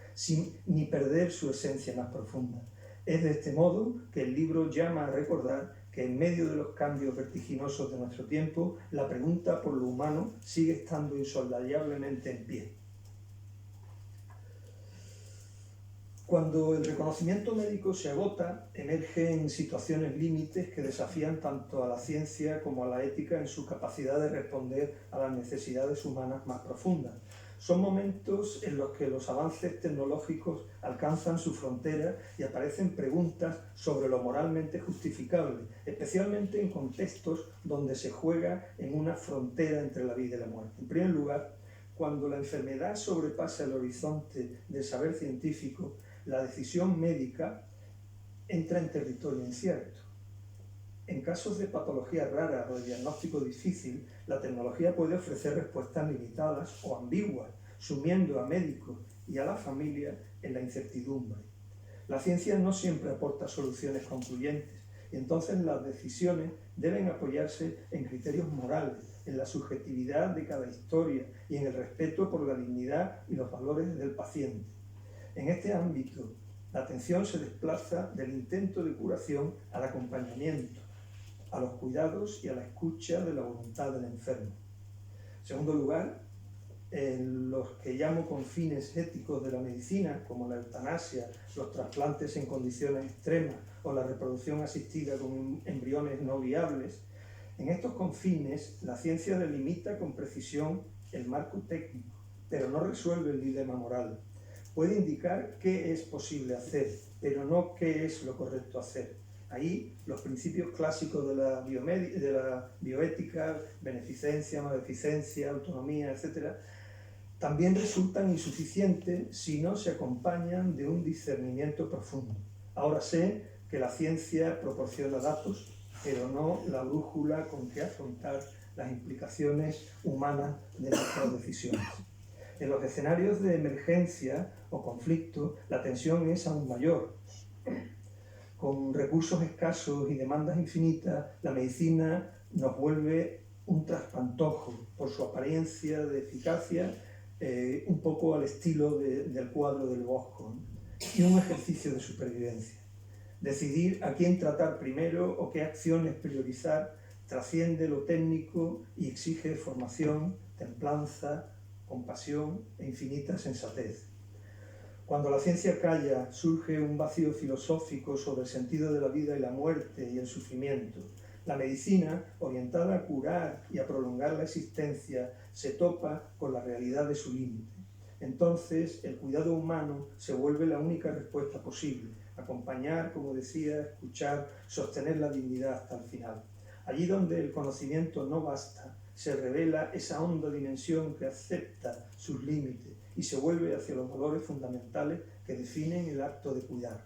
ni perder su esencia más profunda. Es de este modo que el libro llama a recordar que en medio de los cambios vertiginosos de nuestro tiempo, la pregunta por lo humano sigue estando insoslayablemente en pie. Cuando el reconocimiento médico se agota, emergen situaciones límites que desafían tanto a la ciencia como a la ética en su capacidad de responder a las necesidades humanas más profundas. Son momentos en los que los avances tecnológicos alcanzan su frontera y aparecen preguntas sobre lo moralmente justificable, especialmente en contextos donde se juega en una frontera entre la vida y la muerte. En primer lugar, cuando la enfermedad sobrepasa el horizonte del saber científico, la decisión médica entra en territorio incierto. En casos de patologías raras o de diagnóstico difícil, la tecnología puede ofrecer respuestas limitadas o ambiguas, sumiendo a médicos y a la familia en la incertidumbre. La ciencia no siempre aporta soluciones concluyentes, y entonces las decisiones deben apoyarse en criterios morales, en la subjetividad de cada historia y en el respeto por la dignidad y los valores del paciente. En este ámbito, la atención se desplaza del intento de curación al acompañamiento, a los cuidados y a la escucha de la voluntad del enfermo. En segundo lugar, en los que llamo confines éticos de la medicina, como la eutanasia, los trasplantes en condiciones extremas o la reproducción asistida con embriones no viables, en estos confines la ciencia delimita con precisión el marco técnico, pero no resuelve el dilema moral. Puede indicar qué es posible hacer, pero no qué es lo correcto hacer. Ahí los principios clásicos de la bioética, beneficencia, maleficencia, autonomía, etc., también resultan insuficientes si no se acompañan de un discernimiento profundo. Ahora sé que la ciencia proporciona datos, pero no la brújula con que afrontar las implicaciones humanas de nuestras decisiones. En los escenarios de emergencia o conflicto, la tensión es aún mayor. Con recursos escasos y demandas infinitas, la medicina nos vuelve un traspantojo por su apariencia de eficacia, un poco al estilo del cuadro del Bosco, ¿no? Y un ejercicio de supervivencia. Decidir a quién tratar primero o qué acciones priorizar trasciende lo técnico y exige formación, templanza, compasión e infinita sensatez. Cuando la ciencia calla, surge un vacío filosófico sobre el sentido de la vida y la muerte y el sufrimiento. La medicina, orientada a curar y a prolongar la existencia, se topa con la realidad de su límite. Entonces, el cuidado humano se vuelve la única respuesta posible. Acompañar, como decía, escuchar, sostener la dignidad hasta el final. Allí donde el conocimiento no basta, se revela esa honda dimensión que acepta sus límites y se vuelve hacia los valores fundamentales que definen el acto de cuidar.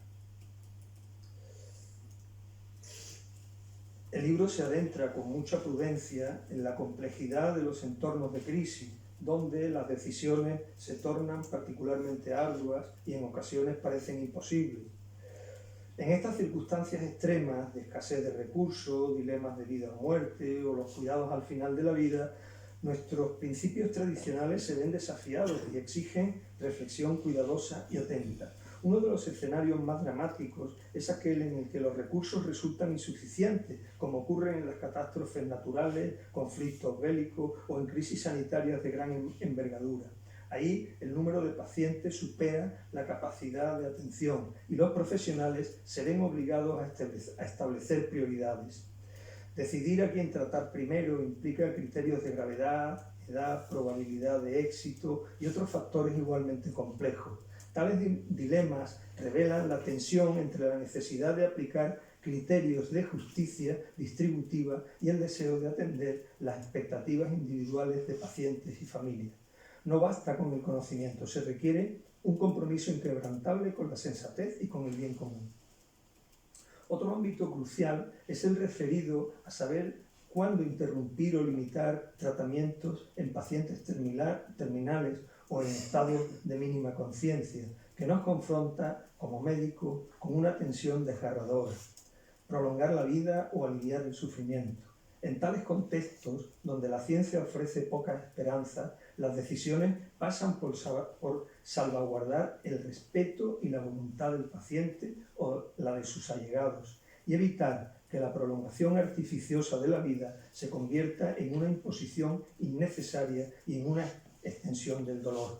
El libro se adentra con mucha prudencia en la complejidad de los entornos de crisis, donde las decisiones se tornan particularmente arduas y en ocasiones parecen imposibles. En estas circunstancias extremas de escasez de recursos, dilemas de vida o muerte o los cuidados al final de la vida, nuestros principios tradicionales se ven desafiados y exigen reflexión cuidadosa y atenta. Uno de los escenarios más dramáticos es aquel en el que los recursos resultan insuficientes, como ocurre en las catástrofes naturales, conflictos bélicos o en crisis sanitarias de gran envergadura. Ahí el número de pacientes supera la capacidad de atención y los profesionales se ven obligados a establecer prioridades. Decidir a quién tratar primero implica criterios de gravedad, edad, probabilidad de éxito y otros factores igualmente complejos. Tales dilemas revelan la tensión entre la necesidad de aplicar criterios de justicia distributiva y el deseo de atender las expectativas individuales de pacientes y familias. No basta con el conocimiento, se requiere un compromiso inquebrantable con la sensatez y con el bien común. Otro ámbito crucial es el referido a saber cuándo interrumpir o limitar tratamientos en pacientes terminales o en estados de mínima conciencia, que nos confronta como médicos con una tensión desgarradora, prolongar la vida o aliviar el sufrimiento. En tales contextos, donde la ciencia ofrece poca esperanza, las decisiones pasan por salvaguardar el respeto y la voluntad del paciente o la de sus allegados y evitar que la prolongación artificiosa de la vida se convierta en una imposición innecesaria y en una extensión del dolor.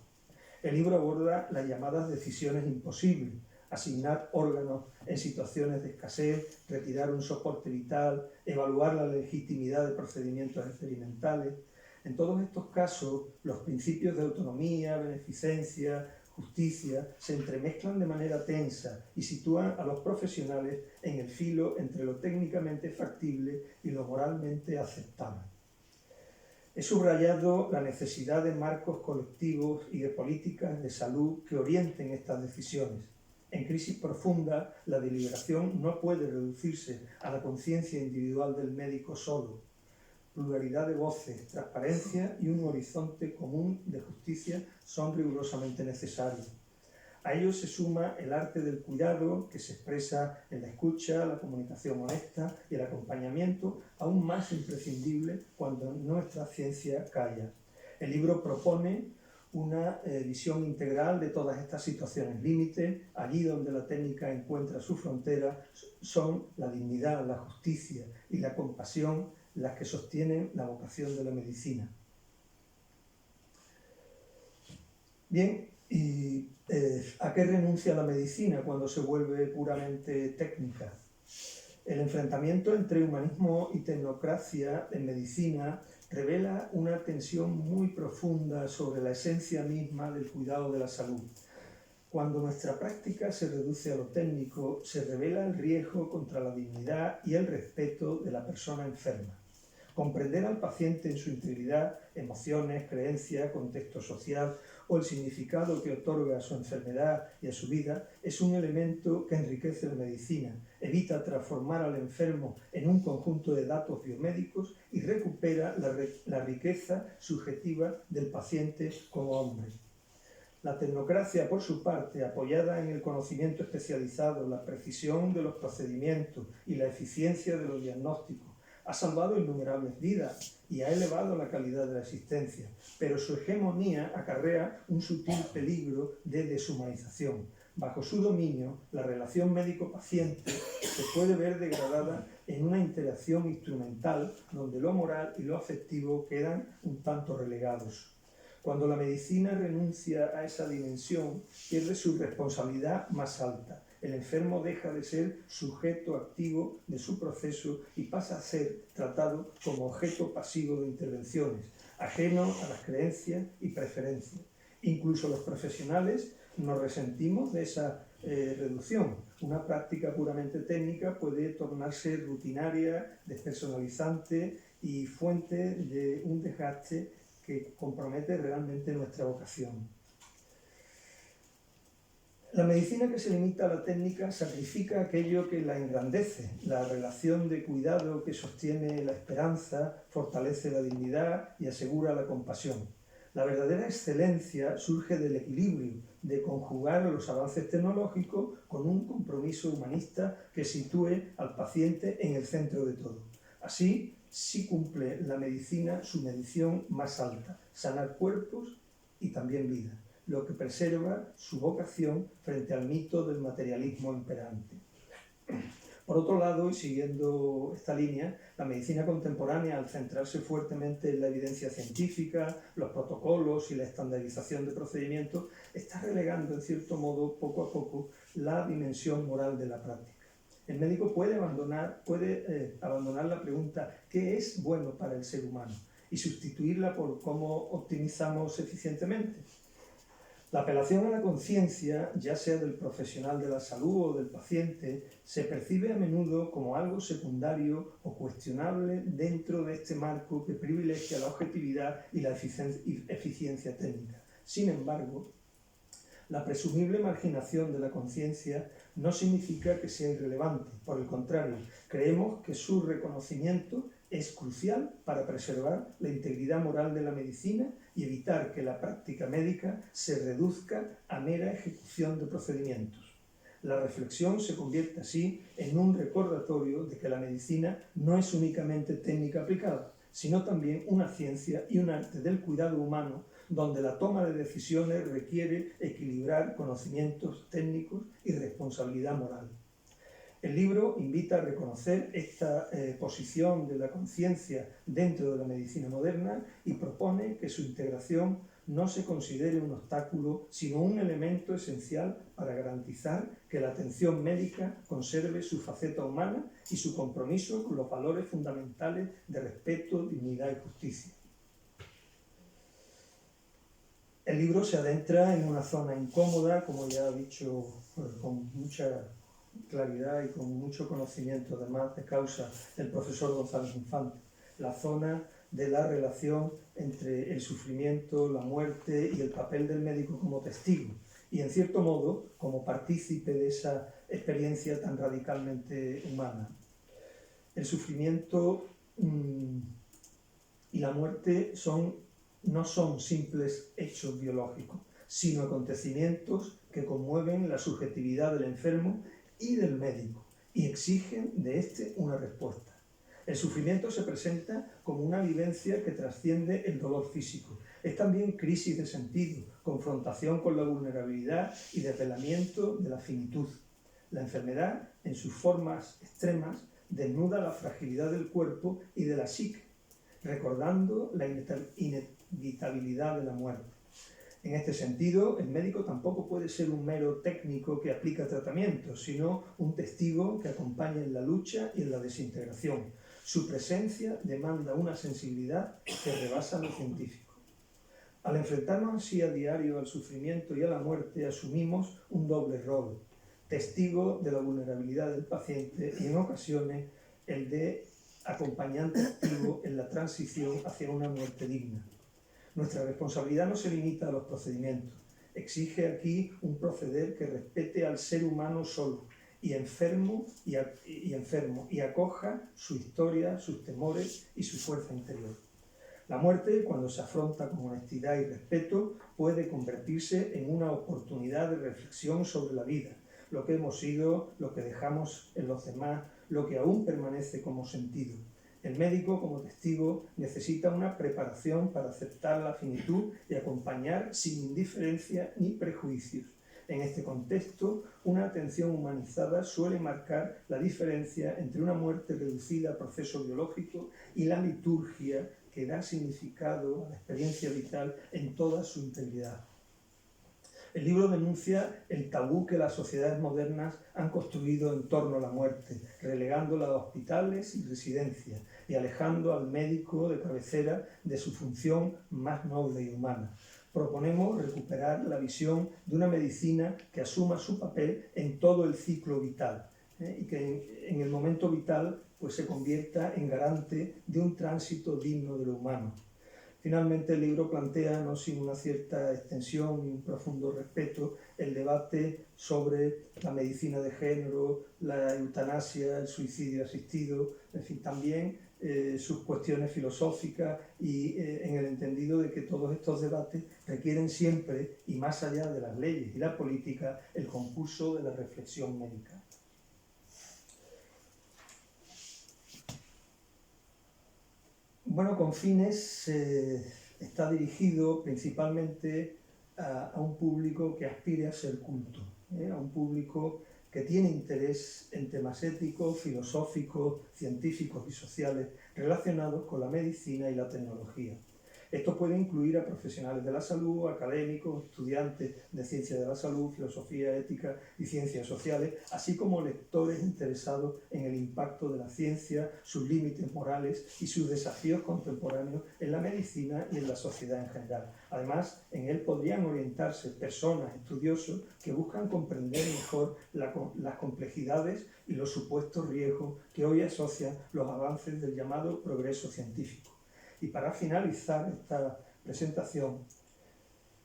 El libro aborda las llamadas decisiones imposibles: asignar órganos en situaciones de escasez, retirar un soporte vital, evaluar la legitimidad de procedimientos experimentales. En todos estos casos, los principios de autonomía, beneficencia, justicia se entremezclan de manera tensa y sitúan a los profesionales en el filo entre lo técnicamente factible y lo moralmente aceptable. He subrayado la necesidad de marcos colectivos y de políticas de salud que orienten estas decisiones. En crisis profunda, la deliberación no puede reducirse a la conciencia individual del médico solo. Pluralidad de voces, transparencia y un horizonte común de justicia son rigurosamente necesarios. A ello se suma el arte del cuidado, que se expresa en la escucha, la comunicación honesta y el acompañamiento, aún más imprescindible cuando nuestra ciencia calla. El libro propone una visión integral de todas estas situaciones límite. Allí donde la técnica encuentra su frontera, son la dignidad, la justicia y la compasión las que sostienen la vocación de la medicina. Bien, ¿y a qué renuncia la medicina cuando se vuelve puramente técnica? El enfrentamiento entre humanismo y tecnocracia en medicina revela una tensión muy profunda sobre la esencia misma del cuidado de la salud. Cuando nuestra práctica se reduce a lo técnico, se revela el riesgo contra la dignidad y el respeto de la persona enferma. Comprender al paciente en su integridad, emociones, creencias, contexto social o el significado que otorga a su enfermedad y a su vida es un elemento que enriquece la medicina, evita transformar al enfermo en un conjunto de datos biomédicos y recupera la riqueza subjetiva del paciente como hombre. La tecnocracia, por su parte, apoyada en el conocimiento especializado, la precisión de los procedimientos y la eficiencia de los diagnósticos, ha salvado innumerables vidas y ha elevado la calidad de la existencia, pero su hegemonía acarrea un sutil peligro de deshumanización. Bajo su dominio, la relación médico-paciente se puede ver degradada en una interacción instrumental donde lo moral y lo afectivo quedan un tanto relegados. Cuando la medicina renuncia a esa dimensión, pierde su responsabilidad más alta. El enfermo deja de ser sujeto activo de su proceso y pasa a ser tratado como objeto pasivo de intervenciones, ajeno a las creencias y preferencias. Incluso los profesionales nos resentimos de esa reducción. Una práctica puramente técnica puede tornarse rutinaria, despersonalizante y fuente de un desgaste que compromete realmente nuestra vocación. La medicina que se limita a la técnica sacrifica aquello que la engrandece. La relación de cuidado que sostiene la esperanza, fortalece la dignidad y asegura la compasión. La verdadera excelencia surge del equilibrio, de conjugar los avances tecnológicos con un compromiso humanista que sitúe al paciente en el centro de todo. Así, sí cumple la medicina su medición más alta, sanar cuerpos y también vida, lo que preserva su vocación frente al mito del materialismo imperante. Por otro lado, y siguiendo esta línea, la medicina contemporánea, al centrarse fuertemente en la evidencia científica, los protocolos y la estandarización de procedimientos, está relegando, en cierto modo, poco a poco, la dimensión moral de la práctica. El médico puede abandonar la pregunta ¿qué es bueno para el ser humano? y sustituirla por cómo optimizamos eficientemente. La apelación a la conciencia, ya sea del profesional de la salud o del paciente, se percibe a menudo como algo secundario o cuestionable dentro de este marco que privilegia la objetividad y la eficiencia técnica. Sin embargo, la presumible marginación de la conciencia no significa que sea irrelevante. Por el contrario, creemos que su reconocimiento es crucial para preservar la integridad moral de la medicina y evitar que la práctica médica se reduzca a mera ejecución de procedimientos. La reflexión se convierte así en un recordatorio de que la medicina no es únicamente técnica aplicada, sino también una ciencia y un arte del cuidado humano, donde la toma de decisiones requiere equilibrar conocimientos técnicos y responsabilidad moral. El libro invita a reconocer esta posición de la conciencia dentro de la medicina moderna y propone que su integración no se considere un obstáculo, sino un elemento esencial para garantizar que la atención médica conserve su faceta humana y su compromiso con los valores fundamentales de respeto, dignidad y justicia. El libro se adentra en una zona incómoda, como ya he dicho, con mucha claridad y con mucho conocimiento además de causa el profesor González Infante, la zona de la relación entre el sufrimiento, la muerte y el papel del médico como testigo y en cierto modo como partícipe de esa experiencia tan radicalmente humana. El sufrimiento y la muerte no son simples hechos biológicos, sino acontecimientos que conmueven la subjetividad del enfermo y del médico, y exigen de éste una respuesta. El sufrimiento se presenta como una vivencia que trasciende el dolor físico. Es también crisis de sentido, confrontación con la vulnerabilidad y desvelamiento de la finitud. La enfermedad, en sus formas extremas, desnuda la fragilidad del cuerpo y de la psique, recordando la inevitabilidad de la muerte. En este sentido, el médico tampoco puede ser un mero técnico que aplica tratamientos, sino un testigo que acompaña en la lucha y en la desintegración. Su presencia demanda una sensibilidad que rebasa lo científico. Al enfrentarnos así a diario al sufrimiento y a la muerte, asumimos un doble rol: testigo de la vulnerabilidad del paciente y, en ocasiones, el de acompañante activo en la transición hacia una muerte digna. Nuestra responsabilidad no se limita a los procedimientos. Exige aquí un proceder que respete al ser humano solo y enfermo y acoja su historia, sus temores y su fuerza interior. La muerte, cuando se afronta con honestidad y respeto, puede convertirse en una oportunidad de reflexión sobre la vida, lo que hemos sido, lo que dejamos en los demás, lo que aún permanece como sentido. El médico, como testigo, necesita una preparación para aceptar la finitud y acompañar sin indiferencia ni prejuicios. En este contexto, una atención humanizada suele marcar la diferencia entre una muerte reducida a proceso biológico y la liturgia que da significado a la experiencia vital en toda su integridad. El libro denuncia el tabú que las sociedades modernas han construido en torno a la muerte, relegándola a hospitales y residencias y alejando al médico de cabecera de su función más noble y humana. Proponemos recuperar la visión de una medicina que asuma su papel en todo el ciclo vital y que en el momento vital pues, se convierta en garante de un tránsito digno de lo humano. Finalmente, el libro plantea, no sin una cierta extensión y un profundo respeto, el debate sobre la medicina de género, la eutanasia, el suicidio asistido, en fin, también sus cuestiones filosóficas y en el entendido de que todos estos debates requieren siempre, y más allá de las leyes y la política, el concurso de la reflexión médica. Bueno, Confines está dirigido principalmente a un público que aspire a ser culto, a un público que tiene interés en temas éticos, filosóficos, científicos y sociales relacionados con la medicina y la tecnología. Esto puede incluir a profesionales de la salud, académicos, estudiantes de ciencias de la salud, filosofía, ética y ciencias sociales, así como lectores interesados en el impacto de la ciencia, sus límites morales y sus desafíos contemporáneos en la medicina y en la sociedad en general. Además, en él podrían orientarse personas, estudiosos, que buscan comprender mejor las complejidades y los supuestos riesgos que hoy asocian los avances del llamado progreso científico. Y para finalizar esta presentación,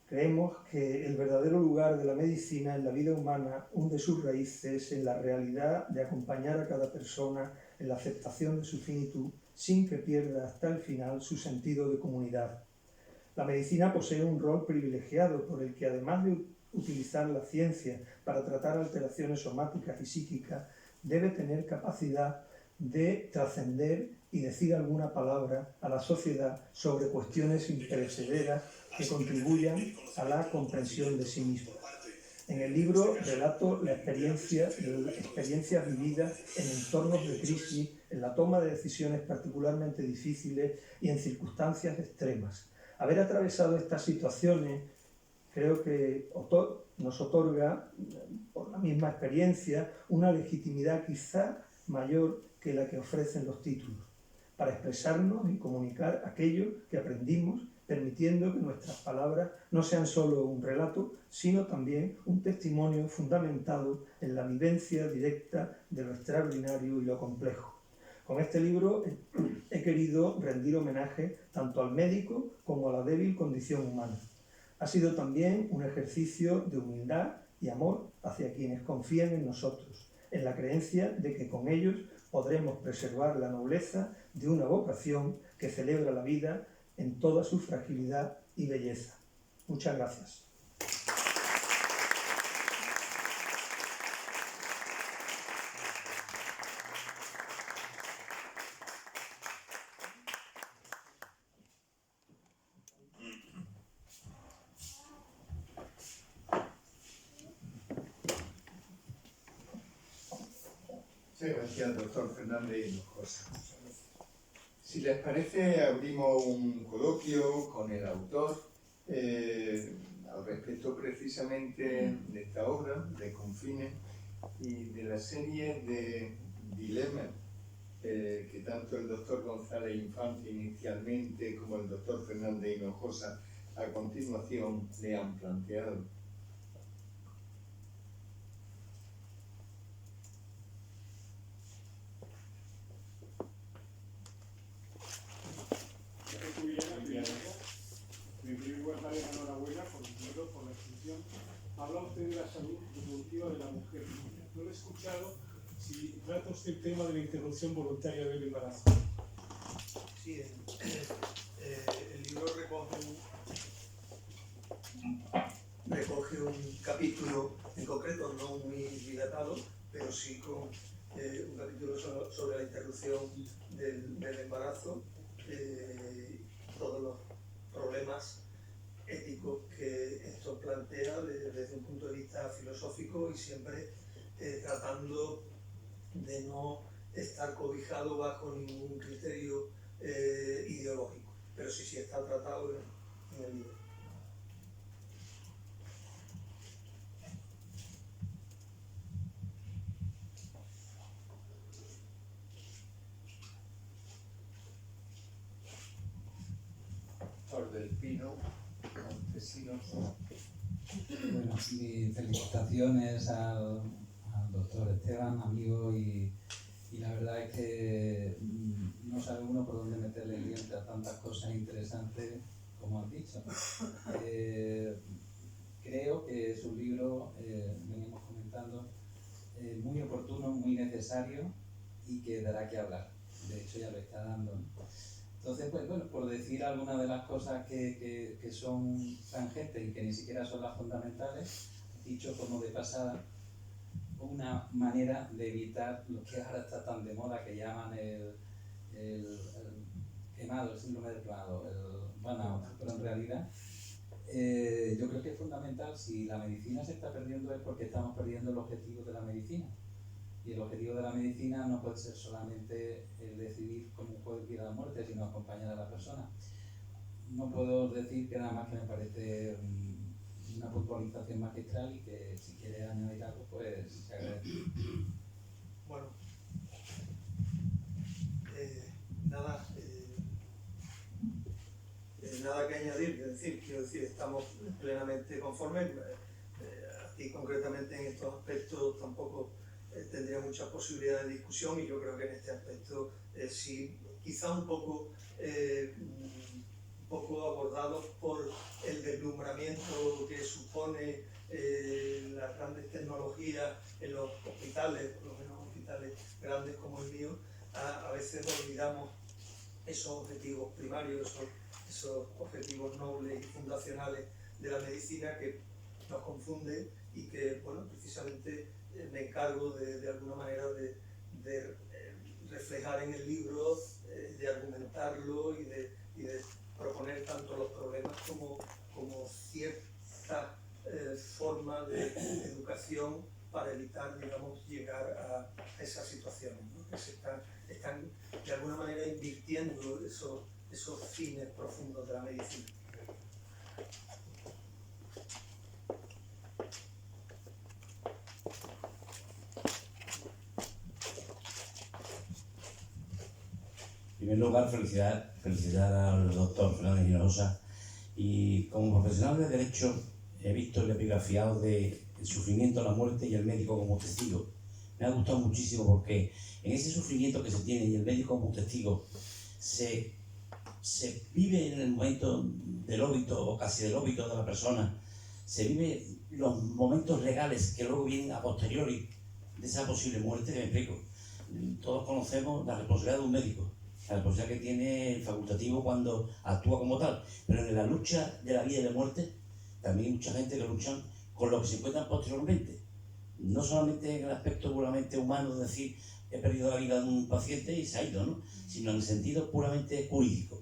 creemos que el verdadero lugar de la medicina en la vida humana hunde sus raíces en la realidad de acompañar a cada persona en la aceptación de su finitud sin que pierda hasta el final su sentido de comunidad. La medicina posee un rol privilegiado por el que, además de utilizar la ciencia para tratar alteraciones somáticas y psíquicas, debe tener capacidad de trascender y decir alguna palabra a la sociedad sobre cuestiones imperecederas que contribuyan a la comprensión de sí misma. En el libro relato las experiencias vividas en entornos de crisis, en la toma de decisiones particularmente difíciles y en circunstancias extremas. Haber atravesado estas situaciones creo que nos otorga, por la misma experiencia, una legitimidad quizá mayor que la que ofrecen los títulos, para expresarnos y comunicar aquello que aprendimos, permitiendo que nuestras palabras no sean solo un relato, sino también un testimonio fundamentado en la vivencia directa de lo extraordinario y lo complejo. Con este libro he querido rendir homenaje tanto al médico como a la débil condición humana. Ha sido también un ejercicio de humildad y amor hacia quienes confían en nosotros, en la creencia de que con ellos podremos preservar la nobleza de una vocación que celebra la vida en toda su fragilidad y belleza. Muchas gracias. Muchas gracias, doctor Fernández Hinojosa. Si les parece, abrimos un coloquio con el autor al respecto precisamente de esta obra, de Confines, y de la serie de dilemas que tanto el doctor González Infante inicialmente como el doctor Fernández Hinojosa a continuación le han planteado. En primer lugar, darle la enhorabuena por la extensión. Habla usted de la salud reproductiva de la mujer. No lo he escuchado. Si trata usted el tema de la interrupción voluntaria del embarazo. Sí, el libro recoge un capítulo en concreto, no muy dilatado, pero sí con un capítulo sobre la interrupción del embarazo, todos los problemas éticos que esto plantea desde un punto de vista filosófico y siempre tratando de no estar cobijado bajo ningún criterio ideológico, pero sí está tratado en el libro. Doctor del Pino, Montesinos. Bueno, mis felicitaciones al doctor Esteban, amigo, y la verdad es que no sabe uno por dónde meterle el diente a tantas cosas interesantes como has dicho. Creo que es un libro, venimos comentando, muy oportuno, muy necesario y que dará que hablar. De hecho ya lo está dando, ¿no? Entonces, pues bueno, por decir algunas de las cosas que son tangentes y que ni siquiera son las fundamentales, dicho como de pasada, una manera de evitar lo que ahora está tan de moda, que llaman el quemado, el síndrome del quemado, el burnout, pero en realidad yo creo que es fundamental. Si la medicina se está perdiendo es porque estamos perdiendo el objetivo de la medicina. Y el objetivo de la medicina no puede ser solamente el decidir cómo puede ir a la muerte, sino acompañar a la persona. no puedo decir que nada más que me parece una puntualización magistral y que si quieres añadir algo, pues se agradece. Bueno, nada, nada que añadir, quiero decir, estamos plenamente conformes. Aquí concretamente en estos aspectos tampoco tendría mucha posibilidad de discusión, y yo creo que en este aspecto sí, quizá un poco abordados por el deslumbramiento que supone las grandes tecnologías en los hospitales, por lo menos hospitales grandes como el mío. A veces olvidamos esos objetivos primarios, esos objetivos nobles y fundacionales de la medicina, que nos confunden, y que, bueno, precisamente me encargo de alguna manera de reflejar en el libro, de argumentarlo y de proponer tanto los problemas como cierta forma de educación para evitar, digamos, llegar a esas situaciones, ¿no? Que se están de alguna manera invirtiendo esos fines profundos de la medicina. En primer lugar, felicitar al doctor Fernández Hinojosa, y como profesional de Derecho he visto el epigrafiado de el sufrimiento, la muerte y el médico como testigo. Me ha gustado muchísimo porque en ese sufrimiento que se tiene y el médico como testigo se vive en el momento del óbito o casi del óbito de la persona, se vive los momentos legales que luego vienen a posteriori de esa posible muerte, que me explico. Todos conocemos la responsabilidad de un médico, la responsabilidad que tiene el facultativo cuando actúa como tal, pero en la lucha de la vida y la muerte también hay mucha gente que luchan con lo que se encuentran posteriormente, no solamente en el aspecto puramente humano, de decir he perdido la vida de un paciente y se ha ido, ¿no? Sino en el sentido puramente jurídico.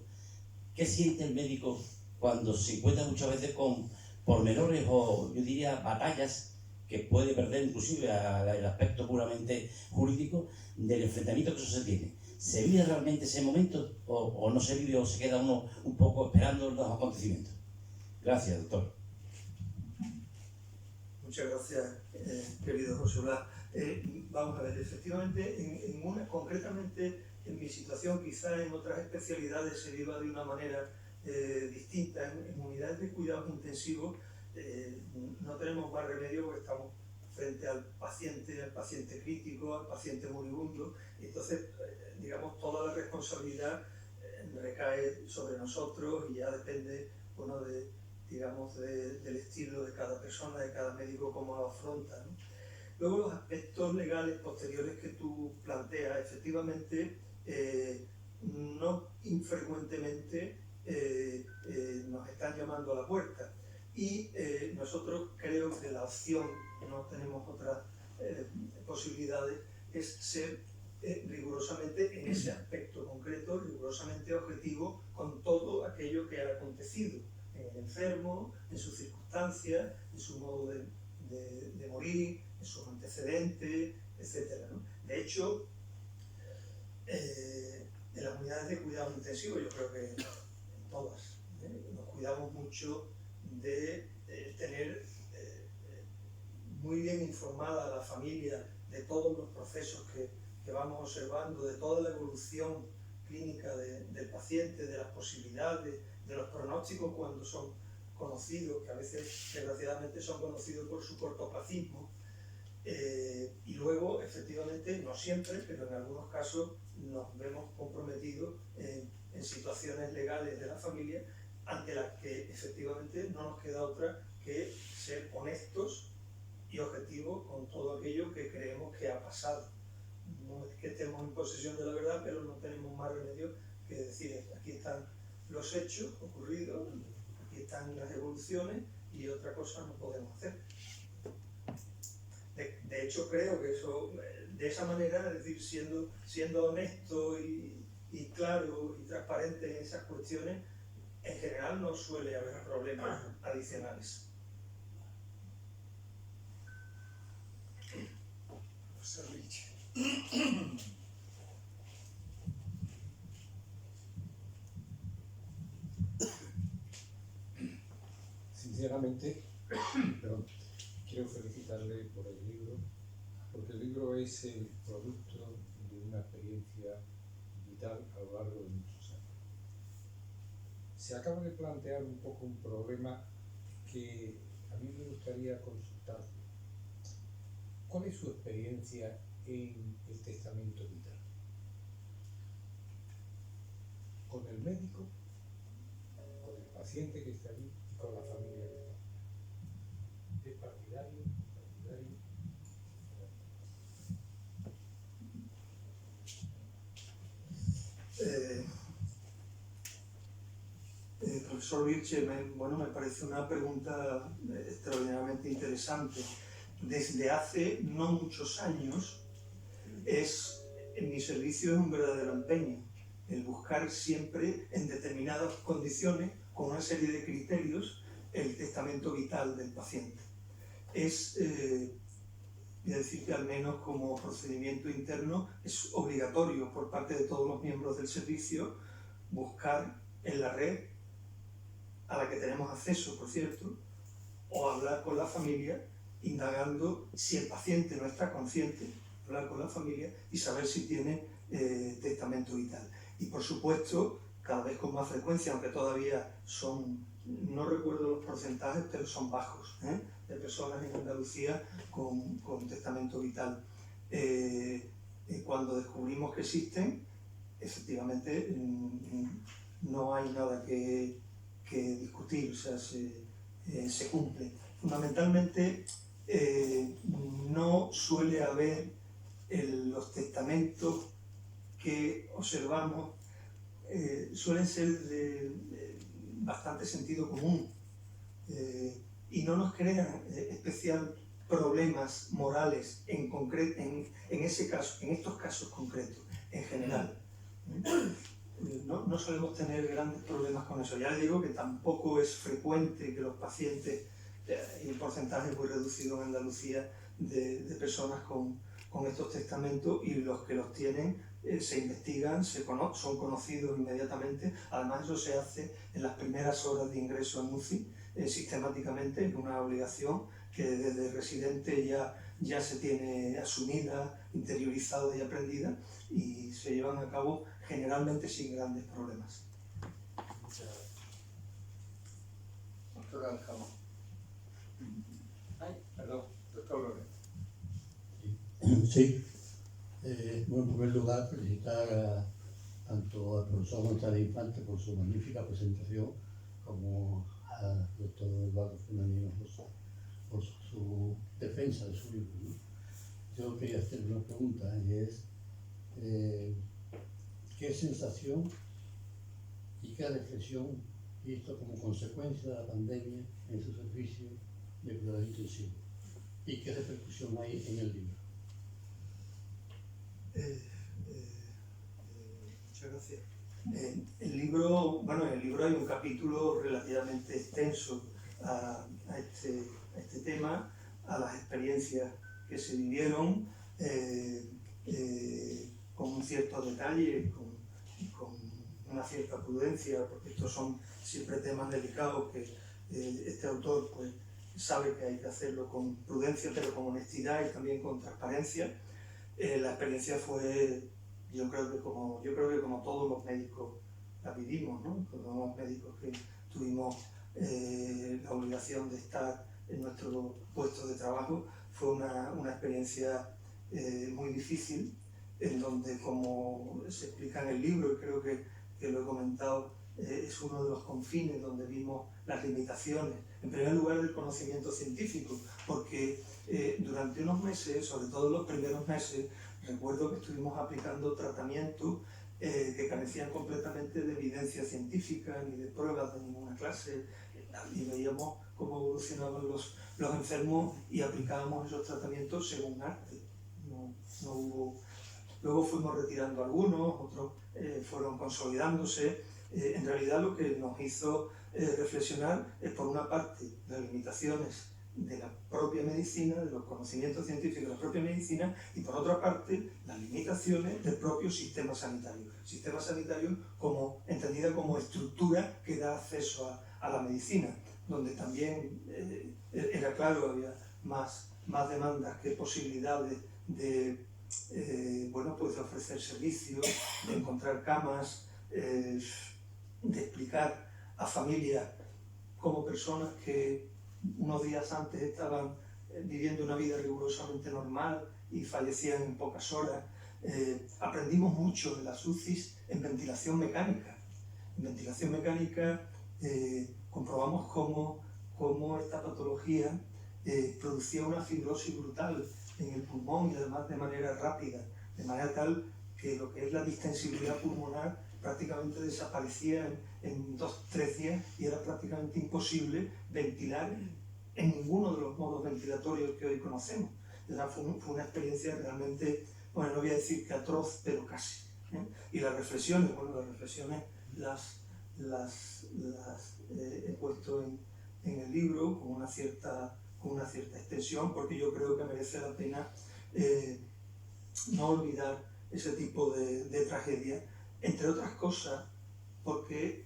¿Qué siente el médico cuando se encuentra muchas veces con pormenores o, yo diría, batallas que puede perder inclusive el aspecto puramente jurídico del enfrentamiento que eso se tiene? ¿Se vive realmente ese momento o no se vive, o se queda uno un poco esperando los acontecimientos? Gracias, doctor. Muchas gracias, querido José Blas. Vamos a ver, efectivamente, concretamente en mi situación, quizá en otras especialidades se viva de una manera distinta. En unidades de cuidados intensivos no tenemos más remedio porque estamos frente al paciente crítico, al paciente moribundo, y entonces, digamos, toda la responsabilidad recae sobre nosotros, y ya depende, bueno, del estilo de cada persona, de cada médico, cómo lo afronta, ¿no? Luego, los aspectos legales posteriores que tú planteas, efectivamente, no infrecuentemente nos están llamando a la puerta, y nosotros creo que la opción, no tenemos otras posibilidades, es ser rigurosamente, en ese aspecto concreto, rigurosamente objetivo con todo aquello que ha acontecido en el enfermo, en sus circunstancias, en su modo de morir, en sus antecedentes, etc., ¿no? De hecho, en las unidades de cuidados intensivos, yo creo que en todas, nos cuidamos mucho de tener muy bien informada a la familia de todos los procesos que vamos observando, de toda la evolución clínica del paciente, de las posibilidades, de los pronósticos cuando son conocidos, que a veces desgraciadamente son conocidos por su cortoplacismo, y luego, efectivamente, no siempre, pero en algunos casos nos vemos comprometidos en situaciones legales de la familia, ante las que efectivamente no nos queda otra que ser honestos y objetivos con todo aquello que creemos que ha pasado. No es que estemos en posesión de la verdad, pero no tenemos más remedio que decir: aquí están los hechos ocurridos, aquí están las evoluciones, y otra cosa no podemos hacer. De hecho, creo que eso, de esa manera, es decir, siendo honesto y claro y transparente en esas cuestiones, en general no suele haber problemas adicionales. José Rich. Perdón. Quiero felicitarle por el libro, porque el libro es el producto de una experiencia vital a lo largo de muchos años. Se acaba de plantear un poco un problema que a mí me gustaría consultar. ¿Cuál es su experiencia en el testamento vital? Con el médico, con el paciente que está allí y con la familia que está allí. ¿Es partidario? Profesor Virche, me parece una pregunta extraordinariamente interesante. Desde hace no muchos años, en mi servicio es un verdadero empeño el buscar siempre en determinadas condiciones, con una serie de criterios, el testamento vital del paciente. Voy a decir que al menos como procedimiento interno es obligatorio por parte de todos los miembros del servicio buscar en la red, a la que tenemos acceso, por cierto, o hablar con la familia, indagando si el paciente no está consciente, hablar con la familia y saber si tiene testamento vital. Y por supuesto, cada vez con más frecuencia, aunque todavía son, no recuerdo los porcentajes, pero son bajos, de personas en Andalucía con testamento vital. Cuando descubrimos que existen, efectivamente no hay nada que discutir, o sea, se cumple. Fundamentalmente no suele haber los testamentos que observamos, suelen ser de bastante sentido común y no nos crean especial problemas morales en estos casos concretos, en general. No solemos tener grandes problemas con eso. Ya les digo que tampoco es frecuente que los pacientes, hay un porcentaje muy reducido en Andalucía de personas con estos testamentos, y los que los tienen se investigan, son conocidos inmediatamente. Además, eso se hace en las primeras horas de ingreso en UCI, sistemáticamente, es una obligación que desde residente ya se tiene asumida, interiorizada y aprendida, y se llevan a cabo generalmente sin grandes problemas. Doctor Aljama. Perdón, doctor Lorenzo. Sí. Bueno, en primer lugar, felicitar tanto al profesor González Infante por su magnífica presentación, como al doctor Eduardo Fernández Hinojosa por su defensa de su libro, ¿no? Yo quería hacer una pregunta, y es ¿qué sensación y qué reflexión hizo como consecuencia de la pandemia en su servicio de cuidados intensivos? ¿Y qué repercusión hay en el libro? Muchas gracias. En el libro hay un capítulo relativamente extenso a este tema, a las experiencias que se vivieron, con un cierto detalle, con una cierta prudencia, porque estos son siempre temas delicados que este autor pues sabe que hay que hacerlo con prudencia, pero con honestidad y también con transparencia. La experiencia fue, yo creo que como todos los médicos la vivimos, ¿no? Todos los médicos que tuvimos la obligación de estar en nuestro puesto de trabajo, fue una experiencia muy difícil, en donde, como se explica en el libro, y creo que lo he comentado, es uno de los confines donde vimos las limitaciones, en primer lugar del conocimiento científico, porque durante unos meses, sobre todo los primeros meses, recuerdo que estuvimos aplicando tratamientos que carecían completamente de evidencia científica ni de pruebas de ninguna clase, y veíamos cómo evolucionaban los enfermos y aplicábamos esos tratamientos según arte. No hubo... Luego fuimos retirando algunos, otros fueron consolidándose. En realidad lo que nos hizo reflexionar es, por una parte, las limitaciones de la propia medicina, de los conocimientos científicos de la propia medicina, y por otra parte, las limitaciones del propio sistema sanitario. Sistema sanitario entendida como estructura que da acceso a la medicina, donde también era claro, había más demandas que posibilidades de pues de ofrecer servicios, de encontrar camas, de explicar a familias como personas que unos días antes estaban viviendo una vida rigurosamente normal y fallecían en pocas horas. Aprendimos mucho en las UCIs en ventilación mecánica. En ventilación mecánica comprobamos cómo esta patología producía una fibrosis brutal en el pulmón y además de manera rápida, de manera tal que lo que es la distensibilidad pulmonar prácticamente desaparecía en 2-3 días y era prácticamente imposible ventilar en ninguno de los modos ventilatorios que hoy conocemos. Fue una experiencia realmente, bueno, no voy a decir que atroz, pero casi. Y las reflexiones las he puesto en el libro con una cierta extensión, porque yo creo que merece la pena no olvidar ese tipo de tragedia, entre otras cosas, porque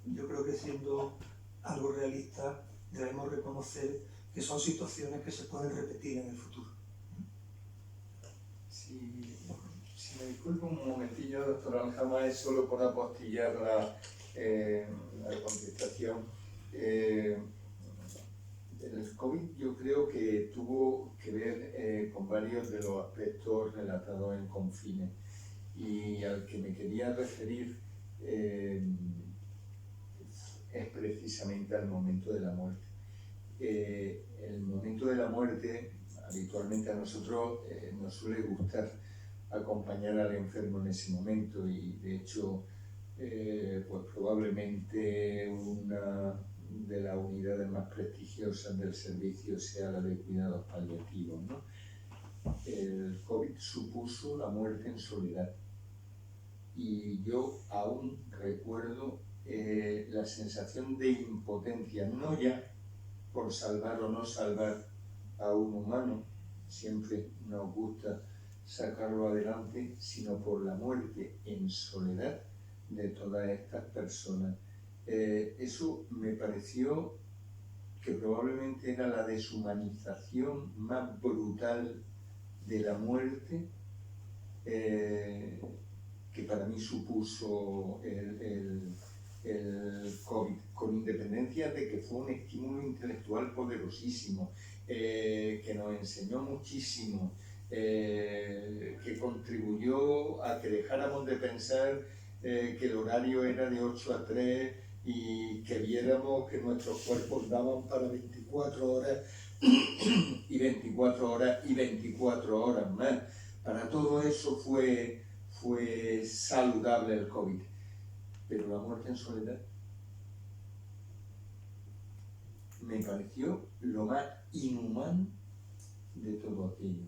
yo creo que siendo algo realista debemos reconocer que son situaciones que se pueden repetir en el futuro. Si me disculpa un momentillo, doctor Aljama, es solo por apostillar la contestación. El COVID yo creo que tuvo que ver con varios de los aspectos relatados en Confines, y al que me quería referir es precisamente al momento de la muerte. El momento de la muerte, habitualmente a nosotros nos suele gustar acompañar al enfermo en ese momento, y de hecho pues probablemente una de las unidades más prestigiosas del servicio sea la de cuidados paliativos, ¿no? El COVID supuso la muerte en soledad, y yo aún recuerdo la sensación de impotencia, no ya por salvar o no salvar a un humano, siempre nos gusta sacarlo adelante, sino por la muerte en soledad de todas estas personas. Eso me pareció que probablemente era la deshumanización más brutal de la muerte que para mí supuso el COVID, con independencia de que fue un estímulo intelectual poderosísimo, que nos enseñó muchísimo, que contribuyó a que dejáramos de pensar que el horario era de 8 a 3 y que viéramos que nuestros cuerpos daban para 24 horas y 24 horas y 24 horas más. Para todo eso fue saludable el COVID, pero la muerte en soledad me pareció lo más inhumano de todo aquello.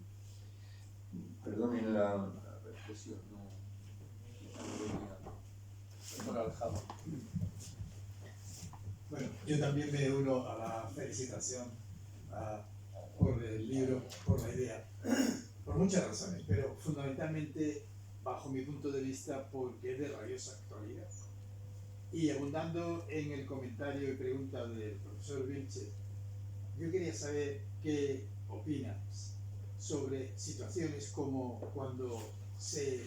Perdonen la reflexión, no venía Aljama. Bueno, yo también me uno a la felicitación por el libro, por la idea, por muchas razones, pero fundamentalmente, bajo mi punto de vista, porque es de rabiosa actualidad. Y abundando en el comentario y pregunta del profesor Vilche, yo quería saber qué opinas sobre situaciones como cuando se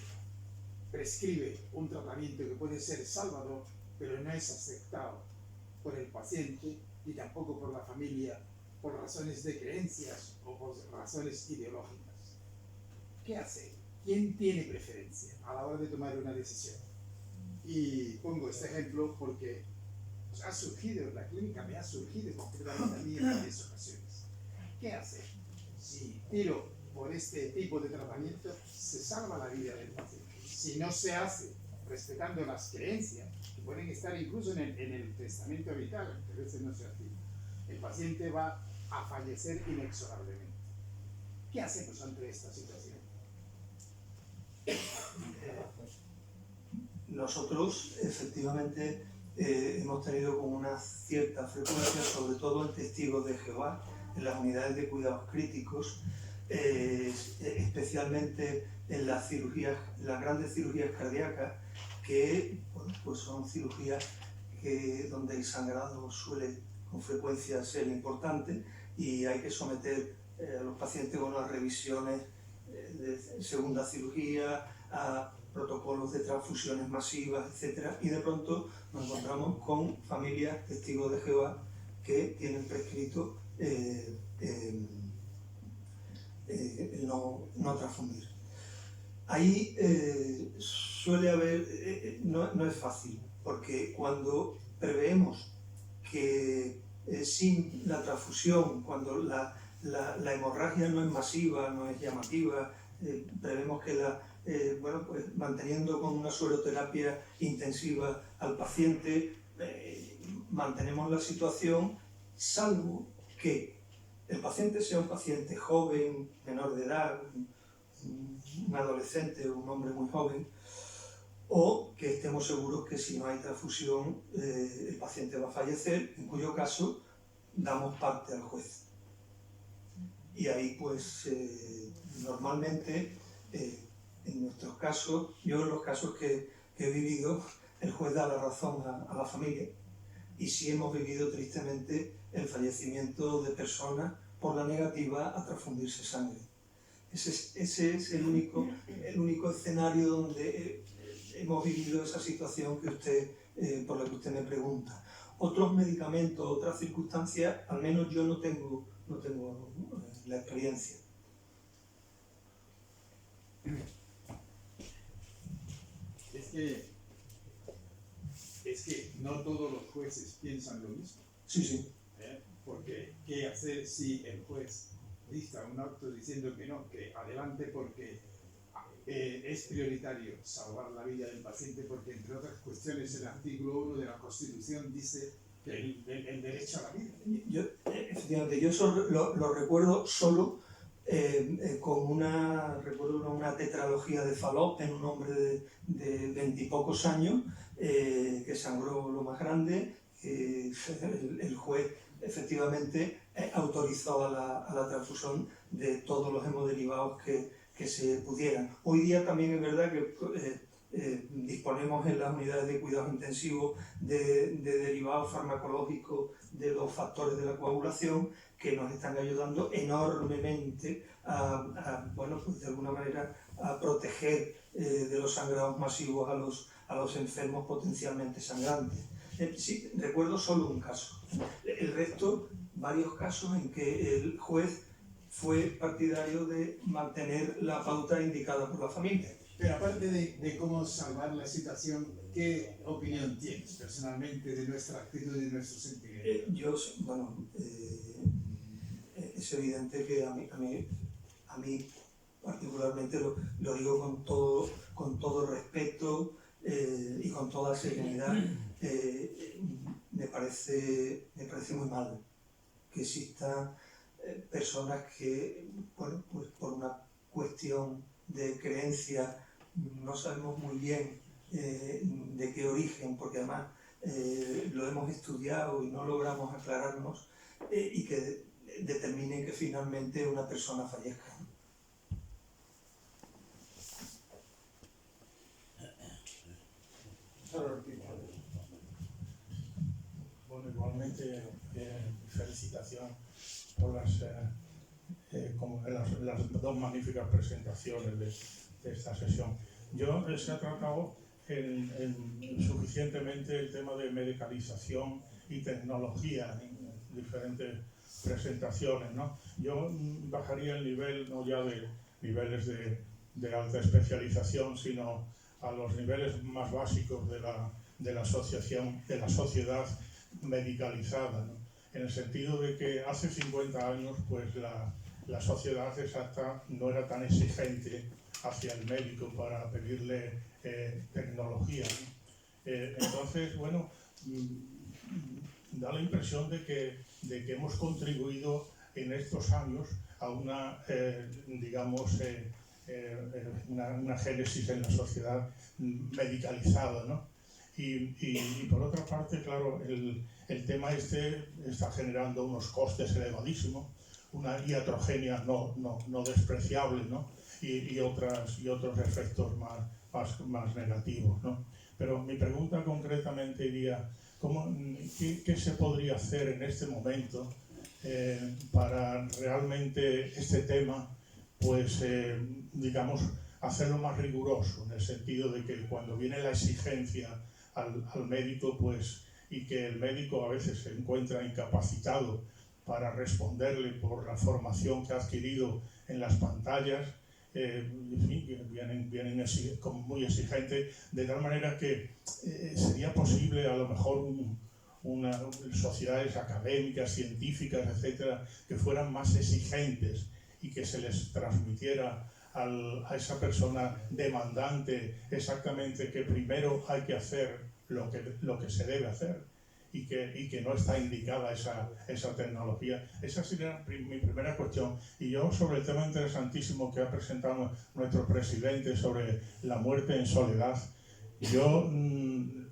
prescribe un tratamiento que puede ser salvador, pero no es aceptado por el paciente y tampoco por la familia, por razones de creencias o por razones ideológicas. ¿Qué hacer? ¿Quién tiene preferencia a la hora de tomar una decisión? Y pongo este ejemplo porque ha surgido, la clínica me ha surgido concretamente a mí en varias ocasiones. ¿Qué hacer? Si tiro por este tipo de tratamiento, se salva la vida del paciente. Si no se hace respetando las creencias, que pueden estar incluso en el testamento vital, que a veces no se hace, el paciente va a fallecer inexorablemente. ¿Qué hacemos ante esta situación? Nosotros efectivamente hemos tenido con una cierta frecuencia, sobre todo en testigos de Jehová, en las unidades de cuidados críticos, especialmente en las cirugías, las grandes cirugías cardíacas, que bueno, pues son cirugías donde el sangrado suele con frecuencia ser importante y hay que someter a los pacientes a unas revisiones de segunda cirugía, a protocolos de transfusiones masivas, etc. Y de pronto nos encontramos con familias testigos de Jehová que tienen prescrito no transfundir. Ahí suele haber, no es fácil, porque cuando preveemos que sin la transfusión, cuando la hemorragia no es masiva, no es llamativa, prevemos que manteniendo con una sueroterapia intensiva al paciente, mantenemos la situación, salvo que el paciente sea un paciente joven, menor de edad, un adolescente o un hombre muy joven, o que estemos seguros que si no hay transfusión el paciente va a fallecer, en cuyo caso damos parte al juez. Y ahí pues normalmente en nuestros casos, yo en los casos que he vivido, el juez da la razón a la familia, y sí hemos vivido tristemente el fallecimiento de personas por la negativa a transfundirse sangre. Ese es el único escenario donde hemos vivido esa situación por la que usted me pregunta. Otros medicamentos, otras circunstancias, al menos yo no tengo la experiencia. Es que no todos los jueces piensan lo mismo. Sí. Porque ¿qué hacer si el juez dicta un acto diciendo que no, que adelante porque es prioritario salvar la vida del paciente, porque entre otras cuestiones el artículo 1 de la Constitución dice que el derecho a la vida? Efectivamente, yo eso lo recuerdo solo con una tetralogía de Fallope en un hombre de 20 y pocos años que sangró lo más grande. El juez efectivamente autorizó a la transfusión de todos los hemoderivados que se pudieran. Hoy día también es verdad que disponemos en las unidades de cuidados intensivos de derivados farmacológicos de los factores de la coagulación que nos están ayudando enormemente pues de alguna manera a proteger de los sangrados masivos a los enfermos potencialmente sangrantes. Sí, recuerdo solo un caso. El resto, varios casos en que el juez fue partidario de mantener la pauta indicada por la familia. Pero aparte de cómo salvar la situación, ¿qué opinión tienes personalmente de nuestra actitud y de nuestro sentimiento? Es evidente que a mí particularmente lo digo con todo respeto y con toda serenidad. Me parece muy mal que existan personas que, pues por una cuestión de creencia, no sabemos muy bien de qué origen, porque además lo hemos estudiado y no logramos aclararnos, y que determinen que finalmente una persona fallezca. Bueno, igualmente felicitación por las dos magníficas presentaciones de esta sesión. Se ha tratado suficientemente el tema de medicalización y tecnología en diferentes presentaciones, ¿no? Yo bajaría el nivel no ya de niveles de alta especialización, sino a los niveles más básicos de la sociedad medicalizada, ¿no? En el sentido de que hace 50 años pues la sociedad exacta no era tan exigente hacia el médico para pedirle tecnología, ¿no? Entonces, bueno, da la impresión de que hemos contribuido en estos años a una, una génesis en la sociedad medicalizada, ¿no? Y por otra parte, claro, el tema está generando unos costes elevadísimos, una iatrogenia no despreciable, ¿no? Y otros efectos más negativos, ¿no? Pero mi pregunta concretamente iría ¿qué se podría hacer en este momento para realmente este tema, pues, digamos, hacerlo más riguroso, en el sentido de que cuando viene la exigencia al médico, pues, y que el médico a veces se encuentra incapacitado para responderle por la formación que ha adquirido en las pantallas, en fin, vienen como muy exigentes, de tal manera que sería posible a lo mejor sociedades académicas, científicas, etcétera, que fueran más exigentes y que se les transmitiera a esa persona demandante exactamente que primero hay que hacer lo que se debe hacer y que no está indicada esa tecnología. Esa sería mi primera cuestión. Y yo, sobre el tema interesantísimo que ha presentado nuestro presidente sobre la muerte en soledad, yo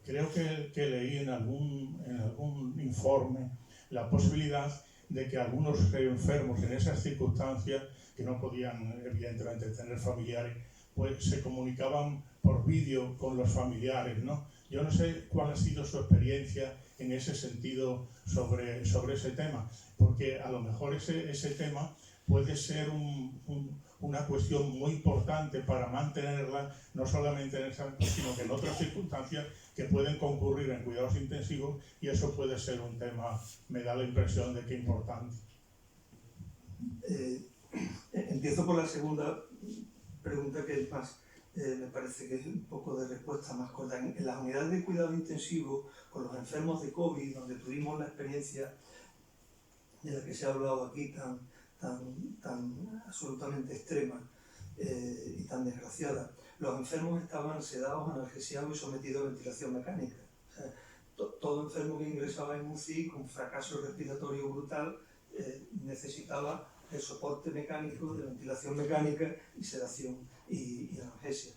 creo que leí en algún informe la posibilidad de que algunos enfermos en esas circunstancias, que no podían evidentemente tener familiares, pues se comunicaban por vídeo con los familiares, ¿no? Yo no sé cuál ha sido su experiencia en ese sentido sobre ese tema, porque a lo mejor ese tema puede ser una cuestión muy importante para mantenerla, no solamente en esa, sino que en otras circunstancias que pueden concurrir en cuidados intensivos, y eso puede ser un tema, me da la impresión de que importante. Empiezo por la segunda pregunta, que es más, me parece que es un poco de respuesta más corta. En las unidades de cuidado intensivo, con los enfermos de COVID, donde tuvimos la experiencia de la que se ha hablado aquí, tan absolutamente extrema y tan desgraciada, los enfermos estaban sedados, analgesiados y sometidos a ventilación mecánica. O sea, todo enfermo que ingresaba en UCI con fracaso respiratorio brutal necesitaba el soporte mecánico de ventilación mecánica y sedación y analgesia.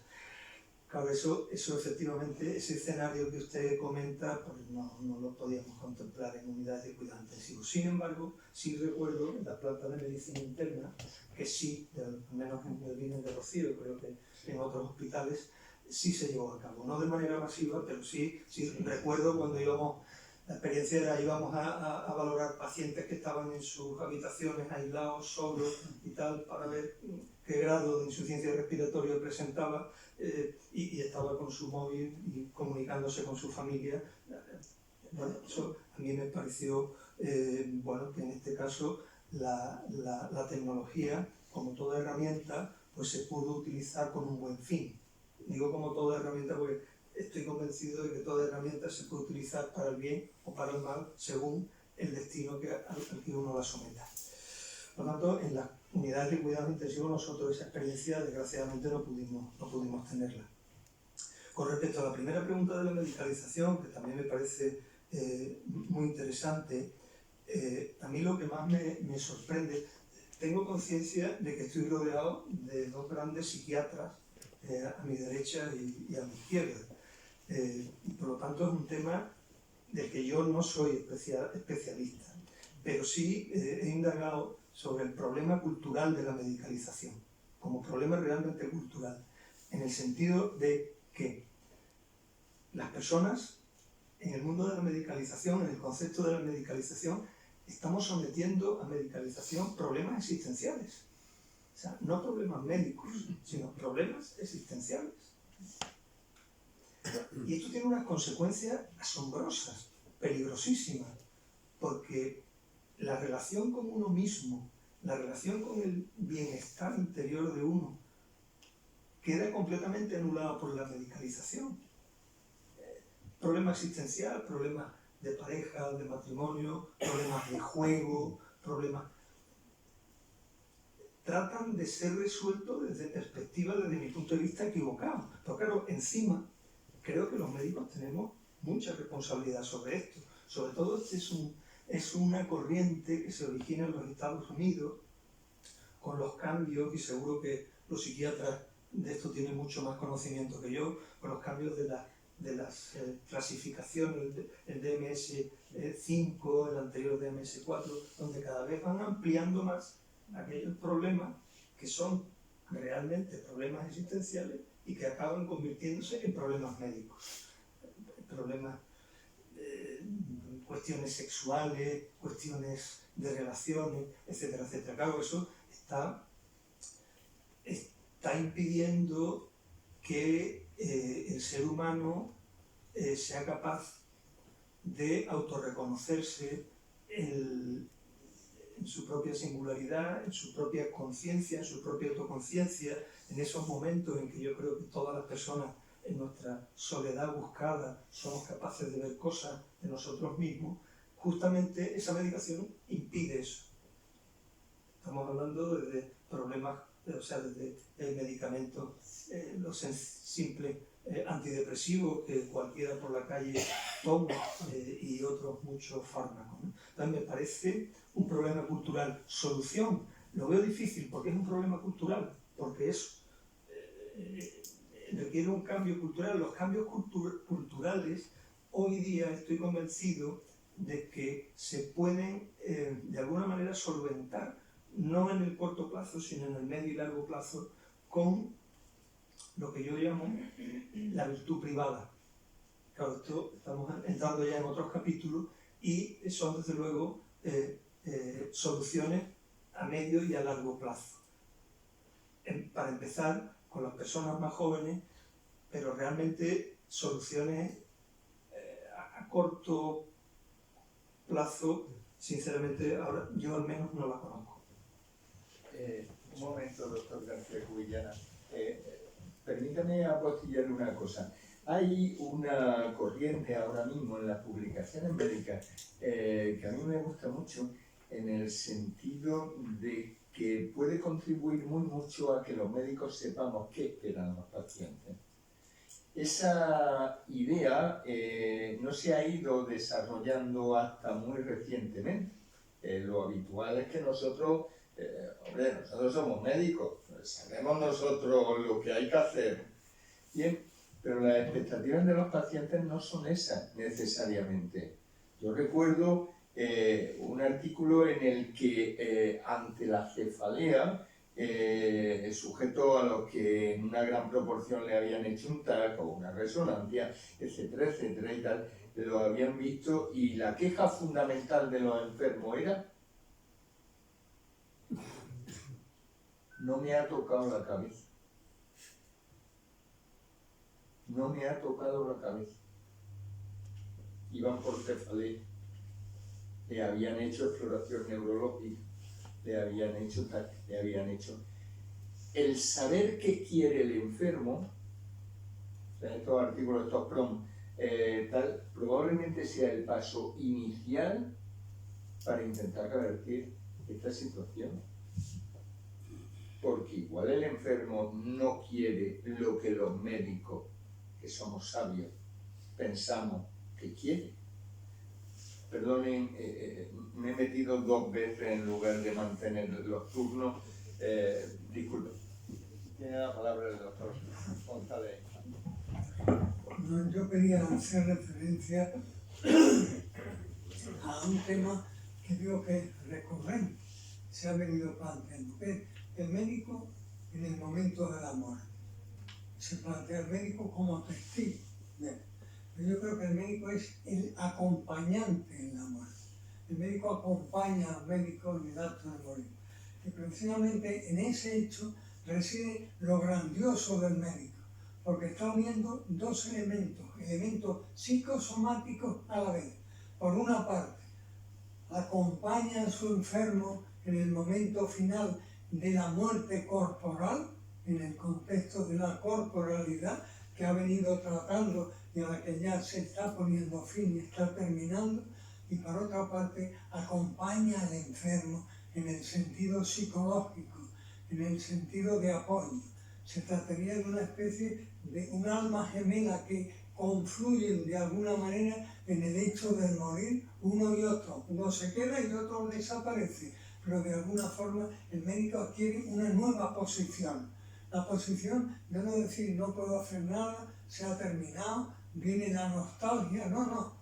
Claro, eso efectivamente, ese escenario que usted comenta, pues no lo podíamos contemplar en unidades de cuidado intensivo. Sin embargo, sí recuerdo en la planta de medicina interna que sí, al menos en el Virgen de Rocío, creo que en otros hospitales, sí se llevó a cabo. No de manera masiva, pero sí recuerdo cuando la experiencia era íbamos a valorar pacientes que estaban en sus habitaciones aislados, solos y tal, para ver qué grado de insuficiencia respiratoria presentaba, y estaba con su móvil y comunicándose con su familia. Bueno, eso a mí me pareció bueno, que en este caso la tecnología, como toda herramienta, pues se pudo utilizar con un buen fin. Digo como toda herramienta porque estoy convencido de que toda herramienta se puede utilizar para el bien o para el mal según el destino al que uno la someta. Por lo tanto, en las unidades de cuidados intensivos nosotros esa experiencia desgraciadamente no pudimos tenerla. Con respecto a la primera pregunta de la medicalización, que también me parece muy interesante, a mí lo que más me sorprende, tengo conciencia de que estoy rodeado de dos grandes psiquiatras a mi derecha y a mi izquierda. Y por lo tanto es un tema del que yo no soy especialista, pero sí he indagado sobre el problema cultural de la medicalización, como problema realmente cultural, en el sentido de que las personas en el mundo de la medicalización, en el concepto de la medicalización, estamos sometiendo a medicalización problemas existenciales. O sea, no problemas médicos, sino problemas existenciales. Y esto tiene unas consecuencias asombrosas, peligrosísimas, porque la relación con uno mismo, la relación con el bienestar interior de uno, queda completamente anulada por la medicalización. Problema existencial, problemas de pareja, de matrimonio, problemas de juego, problemas... tratan de ser resueltos desde perspectivas, desde mi punto de vista, equivocadas. Pero claro, encima, creo que los médicos tenemos mucha responsabilidad sobre esto. Sobre todo, es una corriente que se origina en los Estados Unidos, con los cambios, y seguro que los psiquiatras de esto tienen mucho más conocimiento que yo, con los cambios de las clasificaciones, el DMS-5, el anterior DMS-4, donde cada vez van ampliando más aquellos problemas que son realmente problemas existenciales y que acaban convirtiéndose en problemas médicos, problemas cuestiones sexuales, cuestiones de relaciones, etcétera, etcétera. Claro, eso está impidiendo que el ser humano sea capaz de autorreconocerse en su propia singularidad, en su propia conciencia, en su propia autoconciencia, en esos momentos en que yo creo que todas las personas en nuestra soledad buscada somos capaces de ver cosas de nosotros mismos. Justamente esa medicación impide eso. Estamos hablando desde problemas, o sea, desde el medicamento, los simples antidepresivos que cualquiera por la calle toma y otros muchos fármacos, ¿no? Entonces me parece un problema cultural. Solución, lo veo difícil porque es un problema cultural, porque eso requiere un cambio cultural. Los cambios culturales, hoy día estoy convencido de que se pueden de alguna manera solventar, no en el corto plazo, sino en el medio y largo plazo, con lo que yo llamo la virtud privada. Claro, esto estamos entrando ya en otros capítulos y son desde luego soluciones a medio y a largo plazo. Para empezar, con las personas más jóvenes, pero realmente soluciones a corto plazo, sinceramente, ahora yo al menos no la conozco. Un momento, doctor García Cubillana. Permítame apostillar una cosa. Hay una corriente ahora mismo en las publicaciones médicas que a mí me gusta mucho, en el sentido de que puede contribuir muy mucho a que los médicos sepamos qué esperan los pacientes. Esa idea no se ha ido desarrollando hasta muy recientemente. Lo habitual es que nosotros somos médicos, sabemos nosotros lo que hay que hacer. Bien, pero las expectativas de los pacientes no son esas necesariamente. Yo recuerdo un artículo en el que ante la cefalea, el sujeto a los que en una gran proporción le habían hecho un TAC o una resonancia, etcétera, etcétera y tal, lo habían visto, y la queja fundamental de los enfermos era: no me ha tocado la cabeza. No me ha tocado la cabeza. Iban por cefalea. Le habían hecho exploración neurológica, le habían hecho tal, le habían hecho. El saber qué quiere el enfermo, o sea, estos artículos, estos PROM, tal, probablemente sea el paso inicial para intentar revertir esta situación. Porque igual el enfermo no quiere lo que los médicos, que somos sabios, pensamos que quiere. Perdonen, me he metido 2 veces en lugar de mantener los turnos. Disculpen. Tiene la palabra el doctor González. No, yo quería hacer referencia a un tema que digo que es recurrente, se ha venido planteando, que es el médico en el momento de la muerte. Se plantea el médico como testigo. Bien. Pero yo creo que el médico es el acompañante en la muerte. El médico acompaña al médico en el acto de morir. Y precisamente en ese hecho reside lo grandioso del médico, porque está uniendo 2 elementos psicosomáticos a la vez. Por una parte, acompaña a su enfermo en el momento final de la muerte corporal, en el contexto de la corporalidad que ha venido tratando y a la que ya se está poniendo fin y está terminando, y por otra parte acompaña al enfermo en el sentido psicológico, en el sentido de apoyo. Se trataría de una especie de un alma gemela que confluyen de alguna manera en el hecho de morir uno y otro. Uno se queda y otro desaparece, pero de alguna forma el médico adquiere una nueva posición. La posición de no decir no puedo hacer nada, se ha terminado, viene la nostalgia. No.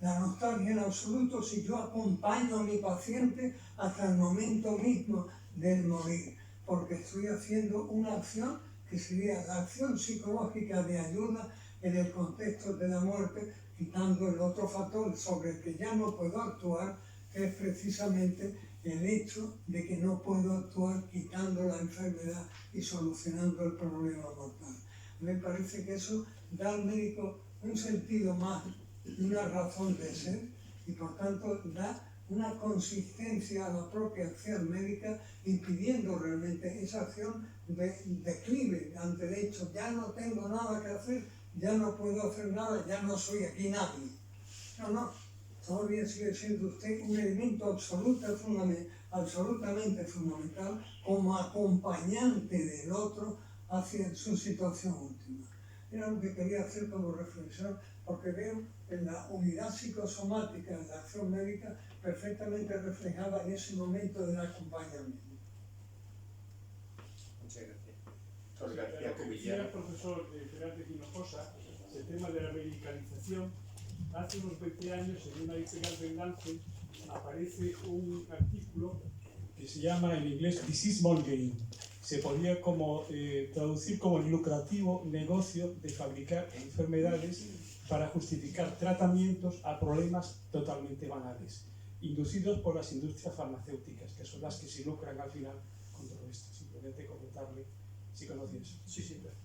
La nostalgia en absoluto si yo acompaño a mi paciente hasta el momento mismo del morir, porque estoy haciendo una acción que sería la acción psicológica de ayuda en el contexto de la muerte, quitando el otro factor sobre el que ya no puedo actuar, que es precisamente el hecho de que no puedo actuar quitando la enfermedad y solucionando el problema mortal. Me parece que eso da al médico un sentido más, una razón de ser, y por tanto da una consistencia a la propia acción médica, impidiendo realmente esa acción de declive ante el hecho, ya no tengo nada que hacer, ya no puedo hacer nada, ya no soy aquí nadie. No, todavía sigue siendo usted un elemento absolutamente fundamental como acompañante del otro hacia su situación última. Era lo que quería hacer como reflexión, porque veo en la unidad psicosomática de la acción médica perfectamente reflejada en ese momento del acompañamiento. Muchas gracias. Doctor García Lo que decía el profesor Fernández Hinojosa, el tema de la medicalización, hace unos 20 años en una editorial de Lancet aparece un artículo que se llama en inglés Disease Mongering. Se podría traducir como el lucrativo negocio de fabricar enfermedades para justificar tratamientos a problemas totalmente banales, inducidos por las industrias farmacéuticas, que son las que se lucran al final con todo esto. Simplemente comentarle si conocía eso. Sí, sí, gracias.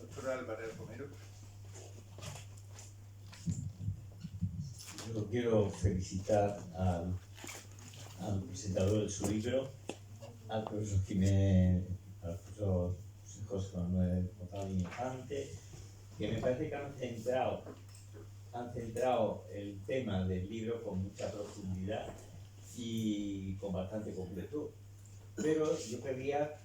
Doctor Álvarez Romero. Yo quiero felicitar al presentador de su libro, al profesor Jiménez, al profesor José Manuel González Infante, que me parece que han centrado el tema del libro con mucha profundidad y con bastante completud. Pero yo quería,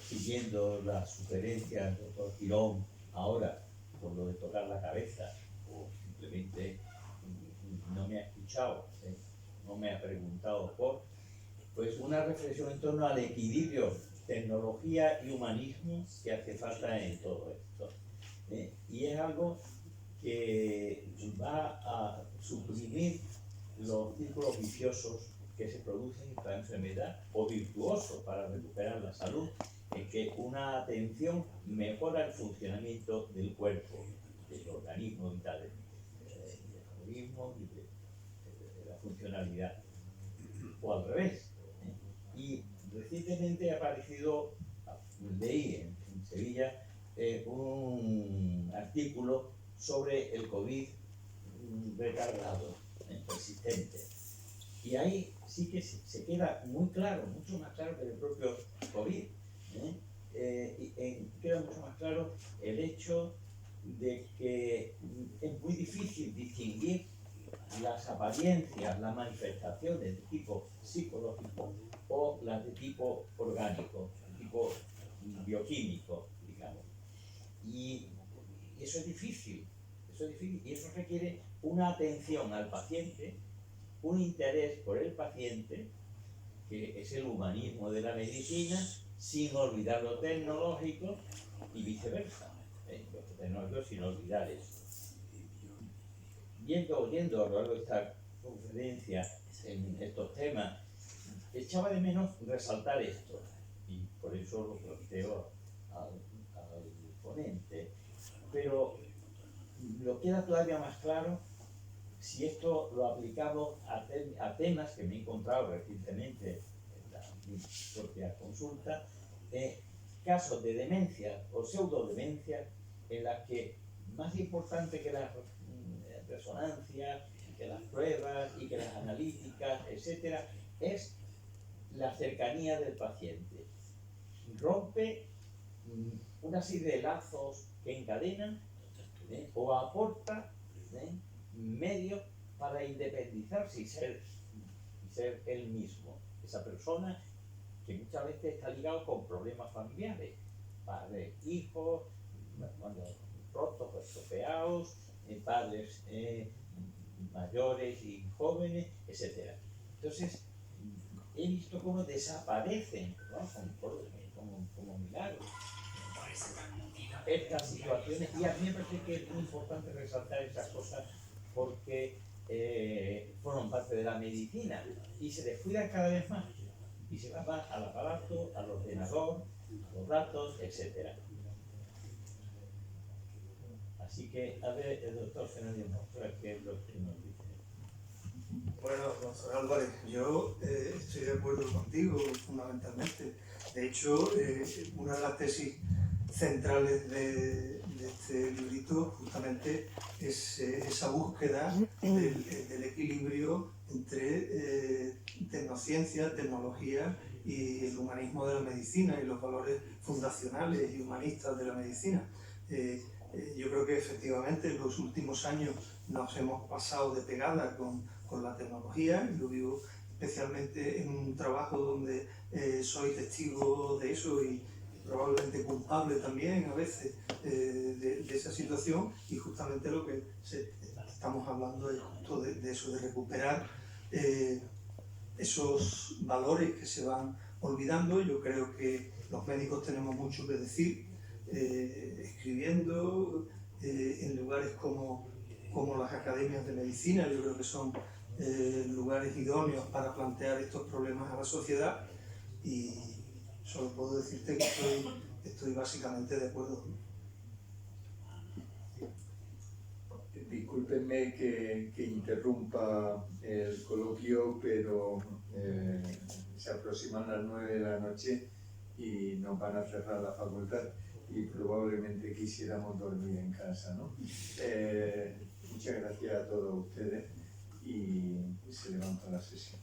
siguiendo las sugerencias del doctor Girón ahora, por lo de tocar la cabeza, o simplemente no me ha escuchado, no me ha preguntado pues una reflexión en torno al equilibrio tecnología y humanismo que hace falta en todo esto. Y es algo que va a suprimir los círculos viciosos que se producen en cada enfermedad, o virtuosos para recuperar la salud, en que una atención mejora el funcionamiento del cuerpo, del organismo vital, del metabolismo y de la funcionalidad, o al revés. Y recientemente ha aparecido, leí en Sevilla, un artículo sobre el COVID retardado, persistente. Y ahí sí que se queda muy claro, mucho más claro que el propio COVID. Queda mucho más claro el hecho de que es muy difícil distinguir las apariencias, las manifestaciones de tipo psicológico o las de tipo orgánico, de tipo bioquímico, digamos. Y eso es difícil, y eso requiere una atención al paciente, un interés por el paciente, que es el humanismo de la medicina, sin olvidar lo tecnológico y viceversa, lo tecnológico sin olvidar eso. Oyendo a lo largo de esta conferencia en estos temas, echaba de menos resaltar esto, y por eso lo planteo al ponente. Pero lo queda todavía más claro si esto lo aplicamos a temas que me he encontrado recientemente en la propia consulta, casos de demencia o pseudodemencia en las que más importante que las resonancias, que las pruebas y que las analíticas, etcétera, es la cercanía del paciente. Rompe una serie de lazos que encadenan o aporta medios para independizarse y ser él mismo, esa persona que muchas veces está ligado con problemas familiares, padres, hijos, cuando rotos o estropeados, padres mayores y jóvenes, etc. Entonces, he visto cómo desaparecen, ¿no? como milagros estas situaciones, y a mí me parece que es muy importante resaltar estas cosas porque forman parte de la medicina y se descuidan cada vez más y se va más al aparato, al ordenador, a los datos, etc. Así que, a ver, el doctor Fernando Mostra, ¿qué es lo que nos dice? Bueno, doctor Álvarez, yo estoy de acuerdo contigo fundamentalmente. De hecho, una de las tesis centrales de este librito justamente es esa búsqueda del equilibrio entre tecnociencia, tecnología y el humanismo de la medicina y los valores fundacionales y humanistas de la medicina. Yo creo que efectivamente en los últimos años nos hemos pasado de pegada con la tecnología, y lo vivo especialmente en un trabajo donde soy testigo de eso y probablemente culpable también a veces de esa situación, y justamente lo que estamos hablando es justo de eso, de recuperar esos valores que se van olvidando. Yo creo que los médicos tenemos mucho que decir, escribiendo en lugares como las academias de medicina. Yo creo que son lugares idóneos para plantear estos problemas a la sociedad, y solo puedo decirte que estoy básicamente de acuerdo. Discúlpenme que interrumpa el coloquio, pero se aproximan las 9 de la noche y nos van a cerrar la facultad y probablemente quisiéramos dormir en casa, ¿no? Muchas gracias a todos ustedes y se levanta la sesión.